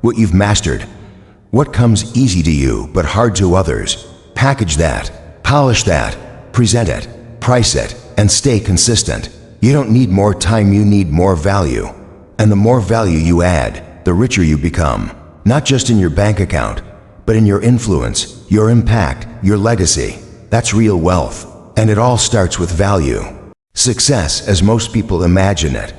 what you've mastered, what comes easy to you but hard to others. Package that, polish that, present it, price it, and stay consistent. You don't need more time, you need more value. And the more value you add, the richer you become. Not just in your bank account, but in your influence, your impact, your legacy. That's real wealth. And it all starts with value. Success, as most people imagine it,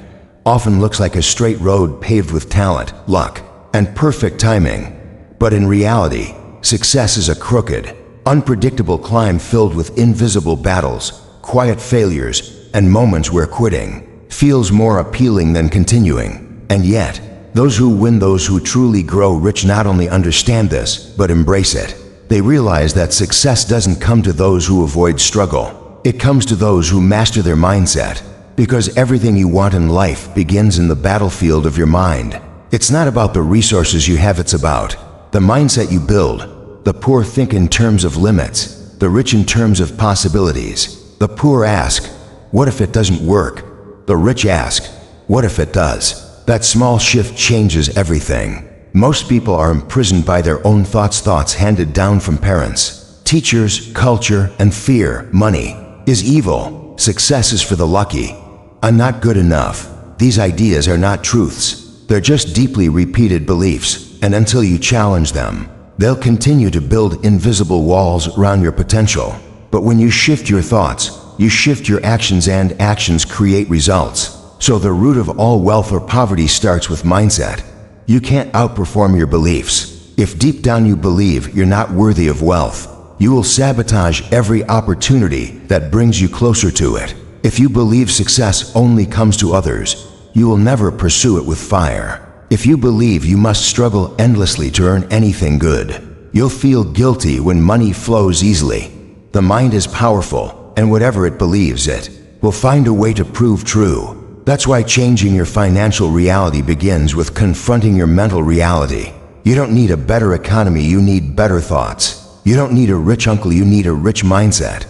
often looks like a straight road paved with talent, luck, and perfect timing. But in reality, success is a crooked, unpredictable climb filled with invisible battles, quiet failures, and moments where quitting feels more appealing than continuing. And yet, those who win, those who truly grow rich, not only understand this, but embrace it. They realize that success doesn't come to those who avoid struggle. It comes to those who master their mindset. Because everything you want in life begins in the battlefield of your mind. It's not about the resources you have, it's about the mindset you build. The poor think in terms of limits, the rich in terms of possibilities. The poor ask, what if it doesn't work? The rich ask, what if it does? That small shift changes everything. Most people are imprisoned by their own thoughts handed down from parents, teachers, culture, and fear. Money is evil. Success is for the lucky. I'm not good enough. These ideas are not truths. They're just deeply repeated beliefs, and until you challenge them, they'll continue to build invisible walls around your potential. But when you shift your thoughts, you shift your actions, and actions create results. So the root of all wealth or poverty starts with mindset. You can't outperform your beliefs. If deep down you believe you're not worthy of wealth, you will sabotage every opportunity that brings you closer to it. If you believe success only comes to others, you will never pursue it with fire. If you believe you must struggle endlessly to earn anything good, you'll feel guilty when money flows easily. The mind is powerful, and whatever it believes, it will find a way to prove true. That's why changing your financial reality begins with confronting your mental reality. You don't need a better economy, you need better thoughts. You don't need a rich uncle, you need a rich mindset.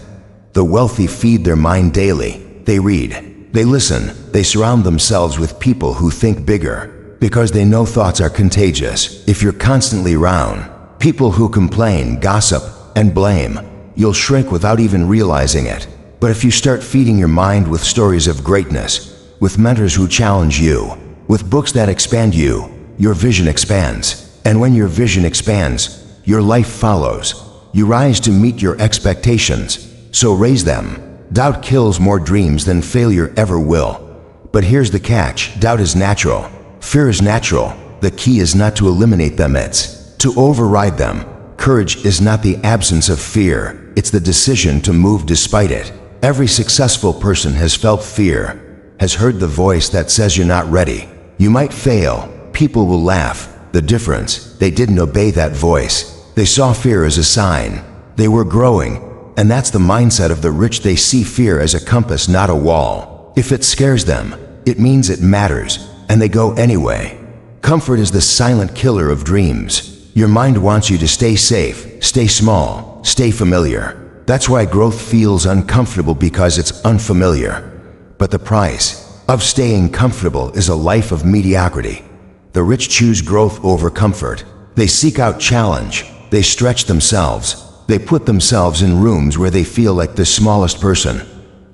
The wealthy feed their mind daily. They read, they listen, they surround themselves with people who think bigger. Because they know thoughts are contagious. If you're constantly around people who complain, gossip, and blame, you'll shrink without even realizing it. But if you start feeding your mind with stories of greatness, with mentors who challenge you, with books that expand you, your vision expands. And when your vision expands, your life follows. You rise to meet your expectations, so raise them. Doubt kills more dreams than failure ever will. But here's the catch: doubt is natural. Fear is natural. The key is not to eliminate them, it's to override them. Courage is not the absence of fear, it's the decision to move despite it. Every successful person has felt fear, has heard the voice that says you're not ready. You might fail. People will laugh. The difference, they didn't obey that voice. They saw fear as a sign. They were growing. And that's the mindset of the rich. They see fear as a compass, not a wall. If it scares them, it means it matters, and they go anyway. Comfort is the silent killer of dreams. Your mind wants you to stay safe, stay small, stay familiar. That's why growth feels uncomfortable, because it's unfamiliar. But the price of staying comfortable is a life of mediocrity. The rich choose growth over comfort. They seek out challenge. They stretch themselves. They put themselves in rooms where they feel like the smallest person.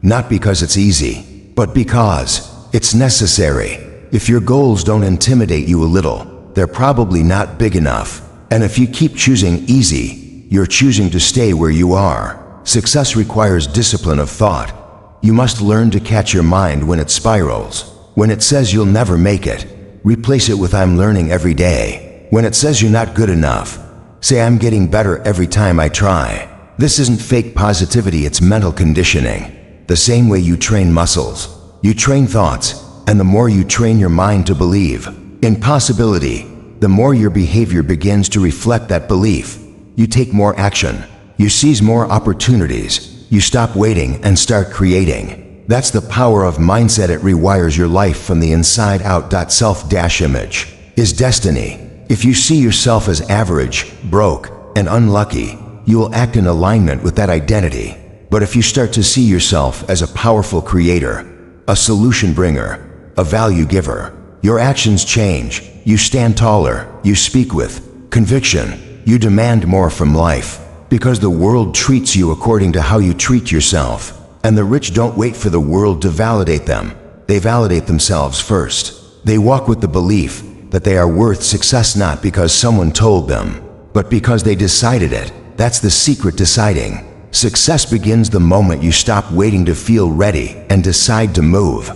Not because it's easy, but because it's necessary. If your goals don't intimidate you a little, they're probably not big enough. And if you keep choosing easy, you're choosing to stay where you are. Success requires discipline of thought. You must learn to catch your mind when it spirals. When it says you'll never make it, replace it with "I'm learning every day." When it says you're not good enough, say "I'm getting better every time I try." This isn't fake positivity, it's mental conditioning. The same way you train muscles, you train thoughts, and the more you train your mind to believe in possibility, the more your behavior begins to reflect that belief. You take more action. You seize more opportunities. You stop waiting and start creating. That's the power of mindset. It rewires your life from the inside out. Self-image is destiny. If you see yourself as average, broke, and unlucky, you will act in alignment with that identity. But if you start to see yourself as a powerful creator, a solution bringer, a value giver, your actions change. You stand taller. You speak with conviction. You demand more from life, because the world treats you according to how you treat yourself. And the rich don't wait for the world to validate them. They validate themselves first. They walk with the belief that they are worth success, not because someone told them, but because they decided it. That's the secret: deciding. Success begins the moment you stop waiting to feel ready and decide to move.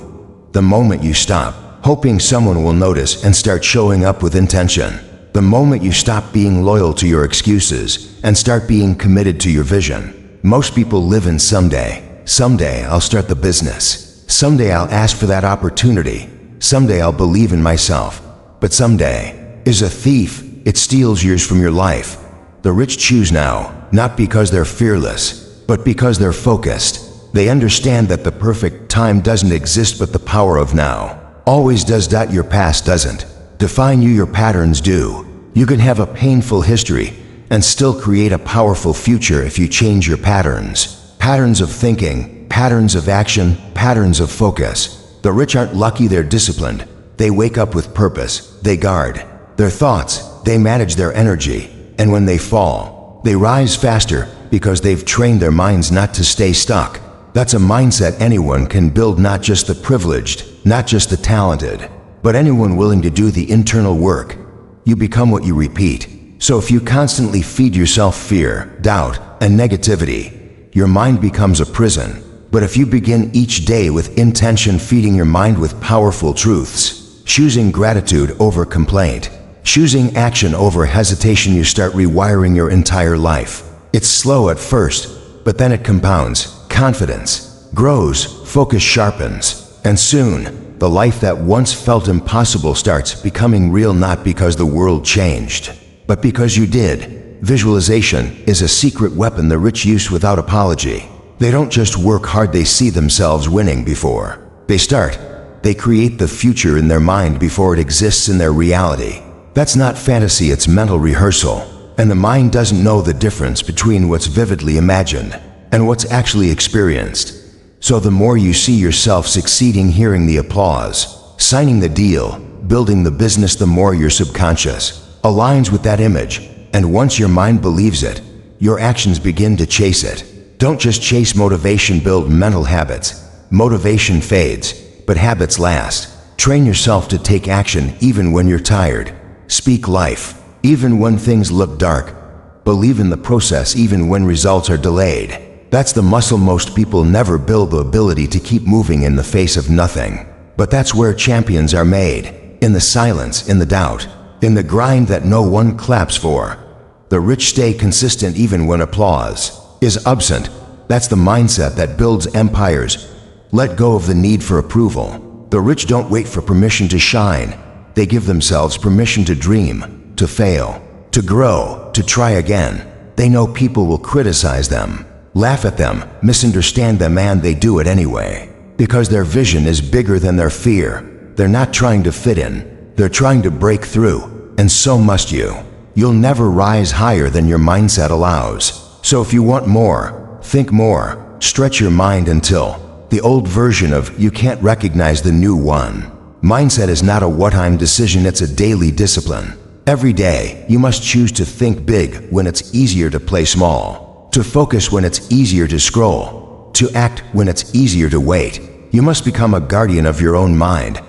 The moment you stop hoping someone will notice and start showing up with intention. The moment you stop being loyal to your excuses and start being committed to your vision. Most people live in someday. Someday I'll start the business. Someday I'll ask for that opportunity. Someday I'll believe in myself. But someday is a thief. It steals years from your life. The rich choose now, not because they're fearless, but because they're focused. They understand that the perfect time doesn't exist, but the power of now always does. Your past doesn't define you, your patterns do. You can have a painful history and still create a powerful future if you change your patterns. Patterns of thinking, patterns of action, patterns of focus. The rich aren't lucky, they're disciplined. They wake up with purpose. They guard their thoughts. They manage their energy. And when they fall, they rise faster because they've trained their minds not to stay stuck. That's a mindset anyone can build, not just the privileged, not just the talented, but anyone willing to do the internal work. You become what you repeat. So if you constantly feed yourself fear, doubt, and negativity, your mind becomes a prison. But if you begin each day with intention, feeding your mind with powerful truths, choosing gratitude over complaint, choosing action over hesitation, you start rewiring your entire life. It's slow at first, but then it compounds. Confidence grows, focus sharpens, and soon, the life that once felt impossible starts becoming real, not because the world changed, but because you did. Visualization is a secret weapon the rich use without apology. They don't just work hard, they see themselves winning before they start. They create the future in their mind before it exists in their reality. That's not fantasy, it's mental rehearsal. And the mind doesn't know the difference between what's vividly imagined and what's actually experienced. So the more you see yourself succeeding, hearing the applause, signing the deal, building the business, the more your subconscious aligns with that image. And once your mind believes it, your actions begin to chase it. Don't just chase motivation, build mental habits. Motivation fades, but habits last. Train yourself to take action even when you're tired. Speak life, even when things look dark. Believe in the process even when results are delayed. That's the muscle most people never build, the ability to keep moving in the face of nothing. But that's where champions are made. In the silence, in the doubt, in the grind that no one claps for. The rich stay consistent even when applause is absent. That's the mindset that builds empires. Let go of the need for approval. The rich don't wait for permission to shine. They give themselves permission to dream, to fail, to grow, to try again. They know people will criticize them, laugh at them, misunderstand them, and they do it anyway. Because their vision is bigger than their fear. They're not trying to fit in. They're trying to break through. And so must you. You'll never rise higher than your mindset allows. So if you want more, think more, stretch your mind until the old version of you can't recognize the new one. Mindset is not a one-time decision, it's a daily discipline. Every day, you must choose to think big when it's easier to play small, to focus when it's easier to scroll, to act when it's easier to wait. You must become a guardian of your own mind,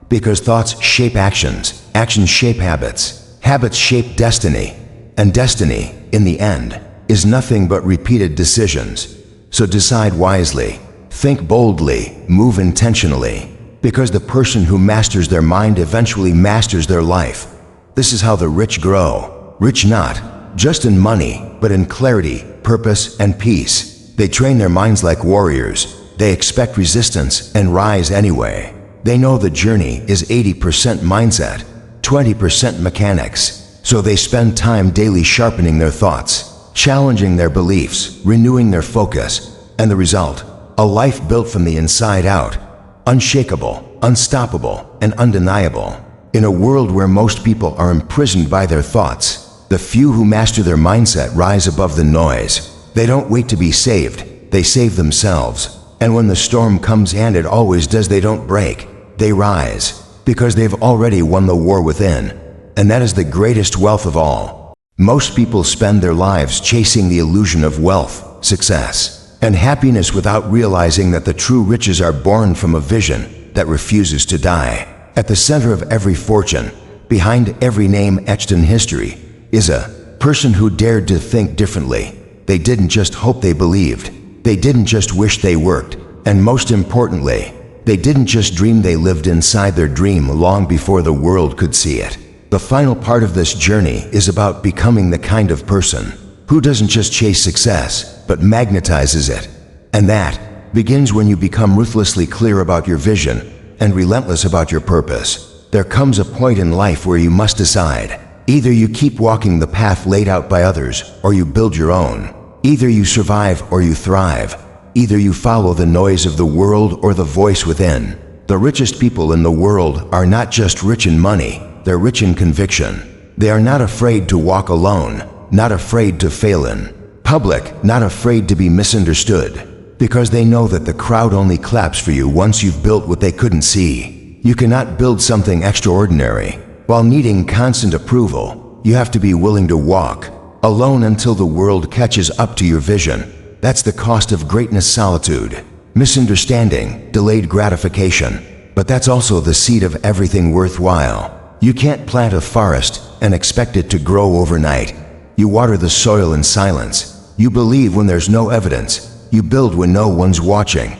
because thoughts shape actions, actions shape habits, habits shape destiny, and destiny, in the end, is nothing but repeated decisions. So decide wisely, think boldly, move intentionally, because the person who masters their mind eventually masters their life. This is how the rich grow. Rich not just in money, but in clarity, purpose, and peace. They train their minds like warriors. They expect resistance and rise anyway. They know the journey is 80% mindset, 20% mechanics. So they spend time daily sharpening their thoughts, challenging their beliefs, renewing their focus, and the result, a life built from the inside out, unshakable, unstoppable, and undeniable. In a world where most people are imprisoned by their thoughts, the few who master their mindset rise above the noise. They don't wait to be saved, they save themselves. And when the storm comes, and it always does, they don't break, they rise, because they've already won the war within. And that is the greatest wealth of all. Most people spend their lives chasing the illusion of wealth, success, and happiness without realizing that the true riches are born from a vision that refuses to die. At the center of every fortune, behind every name etched in history, is a person who dared to think differently. They didn't just hope, they believed. They didn't just wish, they worked. And most importantly, they didn't just dream, they lived inside their dream long before the world could see it. The final part of this journey is about becoming the kind of person who doesn't just chase success, but magnetizes it. And that begins when you become ruthlessly clear about your vision and relentless about your purpose. There comes a point in life where you must decide. Either you keep walking the path laid out by others, or you build your own. Either you survive or you thrive. Either you follow the noise of the world or the voice within. The richest people in the world are not just rich in money, they're rich in conviction. They are not afraid to walk alone, not afraid to fail in public, not afraid to be misunderstood. Because they know that the crowd only claps for you once you've built what they couldn't see. You cannot build something extraordinary while needing constant approval. You have to be willing to walk alone until the world catches up to your vision. That's the cost of greatness: solitude, misunderstanding, delayed gratification. But that's also the seed of everything worthwhile. You can't plant a forest and expect it to grow overnight. You water the soil in silence. You believe when there's no evidence. You build when no one's watching.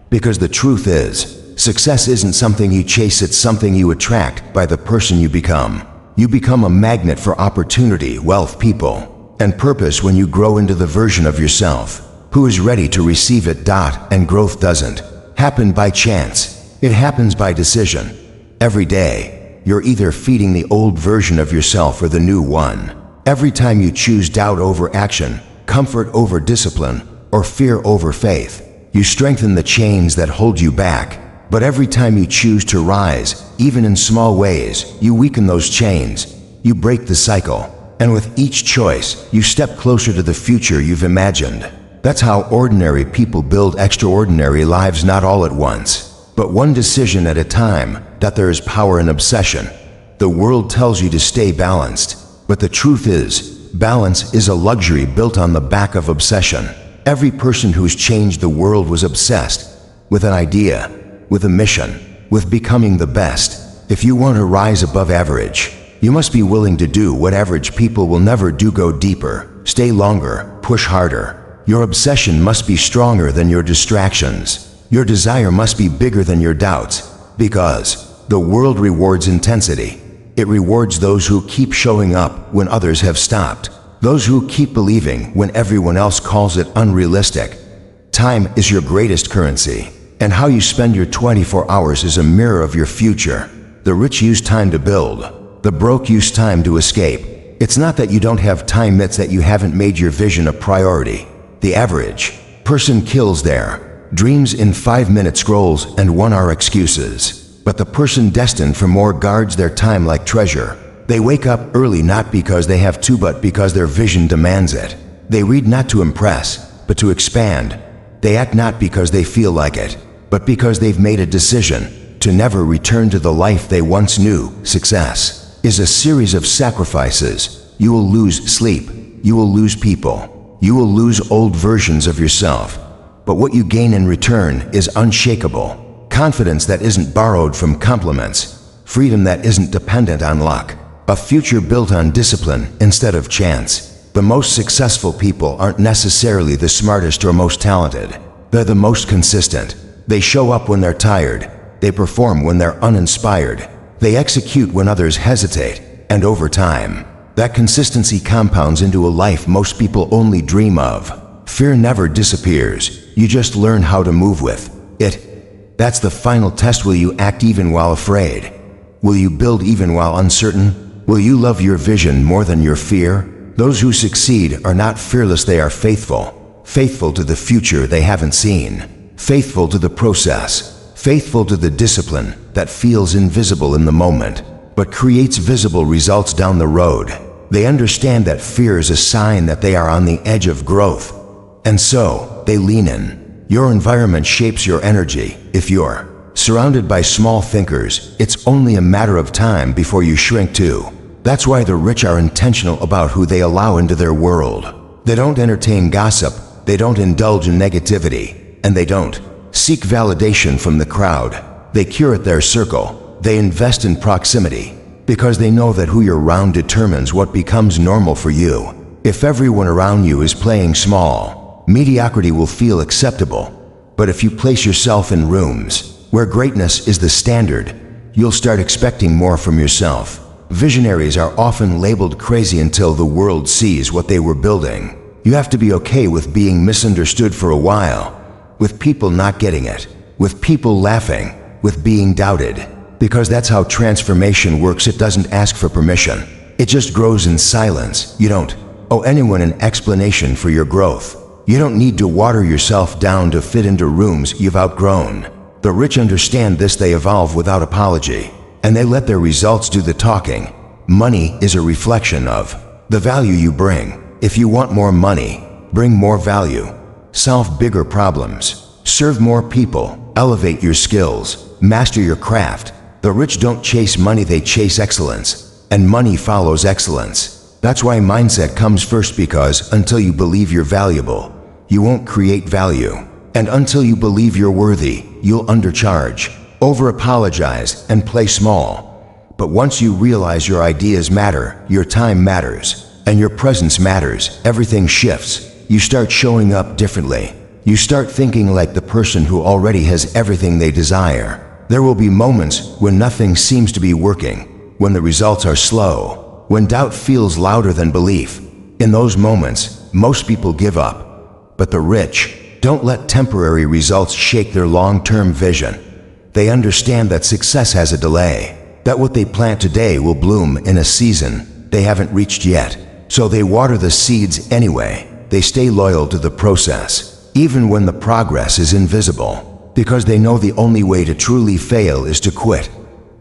Because the truth is, success isn't something you chase, it's something you attract by the person you become. You become a magnet for opportunity, wealth, people, and purpose when you grow into the version of yourself who is ready to receive it. And growth doesn't happen by chance. It happens by decision. Every day, you're either feeding the old version of yourself or the new one. Every time you choose doubt over action, comfort over discipline, or fear over faith, you strengthen the chains that hold you back. But every time you choose to rise, even in small ways, you weaken those chains. You break the cycle. And with each choice, you step closer to the future you've imagined. That's how ordinary people build extraordinary lives, not all at once, but one decision at a time. that there is power in obsession. The world tells you to stay balanced, but the truth is, balance is a luxury built on the back of obsession. Every person who's changed the world was obsessed with an idea, with a mission, with becoming the best. If you want to rise above average, you must be willing to do what average people will never do. Go deeper, stay longer, push harder. Your obsession must be stronger than your distractions. Your desire must be bigger than your doubts, because the world rewards intensity. It rewards those who keep showing up when others have stopped, those who keep believing when everyone else calls it unrealistic. Time is your greatest currency, and how you spend your 24 hours is a mirror of your future. The rich use time to build, the broke use time to escape. It's not that you don't have time, it's that you haven't made your vision a priority. The average person kills their dreams in 5-minute scrolls and 1-hour excuses. But the person destined for more guards their time like treasure. They wake up early not because they have to, but because their vision demands it. They read not to impress, but to expand. They act not because they feel like it, but because they've made a decision to never return to the life they once knew. Success is a series of sacrifices. You will lose sleep. You will lose people. You will lose old versions of yourself. But what you gain in return is unshakable. Confidence that isn't borrowed from compliments, freedom that isn't dependent on luck, a future built on discipline instead of chance. The most successful people aren't necessarily the smartest or most talented. They're the most consistent. They show up when they're tired. They perform when they're uninspired. They execute when others hesitate. And over time, that consistency compounds into a life most people only dream of. Fear never disappears. You just learn how to move with it. That's the final test. Will you act even while afraid? Will you build even while uncertain? Will you love your vision more than your fear? Those who succeed are not fearless, they are faithful. Faithful to the future they haven't seen. Faithful to the process. Faithful to the discipline that feels invisible in the moment, but creates visible results down the road. They understand that fear is a sign that they are on the edge of growth, and so they lean in. Your environment shapes your energy. If you're surrounded by small thinkers, it's only a matter of time before you shrink too. That's why the rich are intentional about who they allow into their world. They don't entertain gossip, they don't indulge in negativity, and they don't seek validation from the crowd. They curate their circle. They invest in proximity, because they know that who you're around determines what becomes normal for you. If everyone around you is playing small, mediocrity will feel acceptable. But if you place yourself in rooms where greatness is the standard, you'll start expecting more from yourself. Visionaries are often labeled crazy until the world sees what they were building. You have to be okay with being misunderstood for a while, with people not getting it, with people laughing, with being doubted. Because that's how transformation works. It doesn't ask for permission. It just grows in silence. You don't owe anyone an explanation for your growth. You don't need to water yourself down to fit into rooms you've outgrown. The rich understand this. They evolve without apology, and they let their results do the talking. Money is a reflection of the value you bring. If you want more money, bring more value. Solve bigger problems. Serve more people. Elevate your skills. Master your craft. The rich don't chase money, they chase excellence. And money follows excellence. That's why mindset comes first, because until you believe you're valuable, you won't create value. And until you believe you're worthy, you'll undercharge, over-apologize, and play small. But once you realize your ideas matter, your time matters, and your presence matters, everything shifts. You start showing up differently. You start thinking like the person who already has everything they desire. There will be moments when nothing seems to be working, when the results are slow, when doubt feels louder than belief. In those moments, most people give up. But the rich don't let temporary results shake their long-term vision. They understand that success has a delay, that what they plant today will bloom in a season they haven't reached yet. So they water the seeds anyway. They stay loyal to the process, even when the progress is invisible, because they know the only way to truly fail is to quit.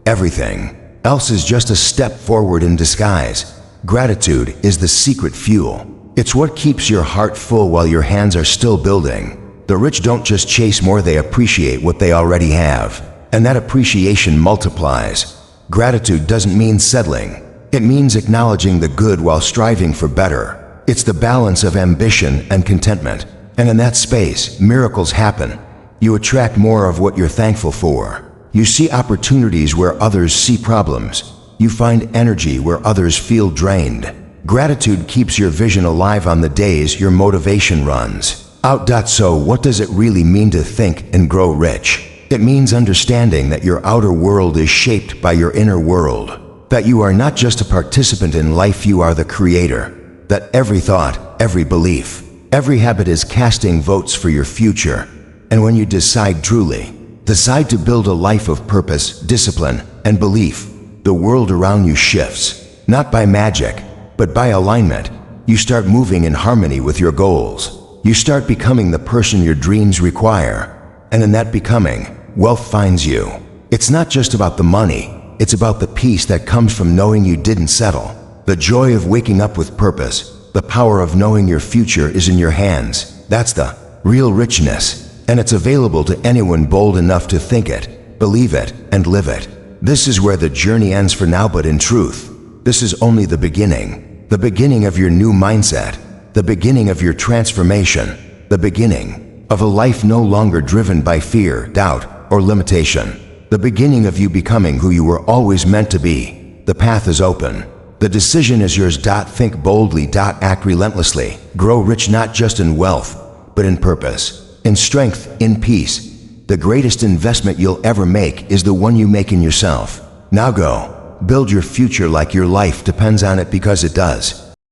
Everything else is just a step forward in disguise. Gratitude is the secret fuel. It's what keeps your heart full while your hands are still building. The rich don't just chase more, they appreciate what they already have. and that appreciation multiplies. Gratitude doesn't mean settling. It means acknowledging the good while striving for better. It's the balance of ambition and contentment. And in that space, miracles happen. You attract more of what you're thankful for. You see opportunities where others see problems. You find energy where others feel drained. Gratitude keeps your vision alive on the days your motivation runs out. So what does it really mean to think and grow rich? It means understanding that your outer world is shaped by your inner world. That you are not just a participant in life, you are the creator. That every thought, every belief, every habit is casting votes for your future. And when you decide to build a life of purpose, discipline, and belief, the world around you shifts, not by magic, but by alignment. You start moving in harmony with your goals. You start becoming the person your dreams require. And in that becoming, wealth finds you. It's not just about the money, it's about the peace that comes from knowing you didn't settle. The joy of waking up with purpose, the power of knowing your future is in your hands. That's the real richness. And it's available to anyone bold enough to think it, believe it, and live it. This is where the journey ends for now, but in truth, this is only the beginning of your new mindset, the beginning of your transformation, the beginning of a life no longer driven by fear, doubt, or limitation, the beginning of you becoming who you were always meant to be. The path is open. The decision is yours. Think boldly, act relentlessly, grow rich not just in wealth, but in purpose, in strength, in peace. The greatest investment you'll ever make is the one you make in yourself. Now go, build your future like your life depends on it, because it does.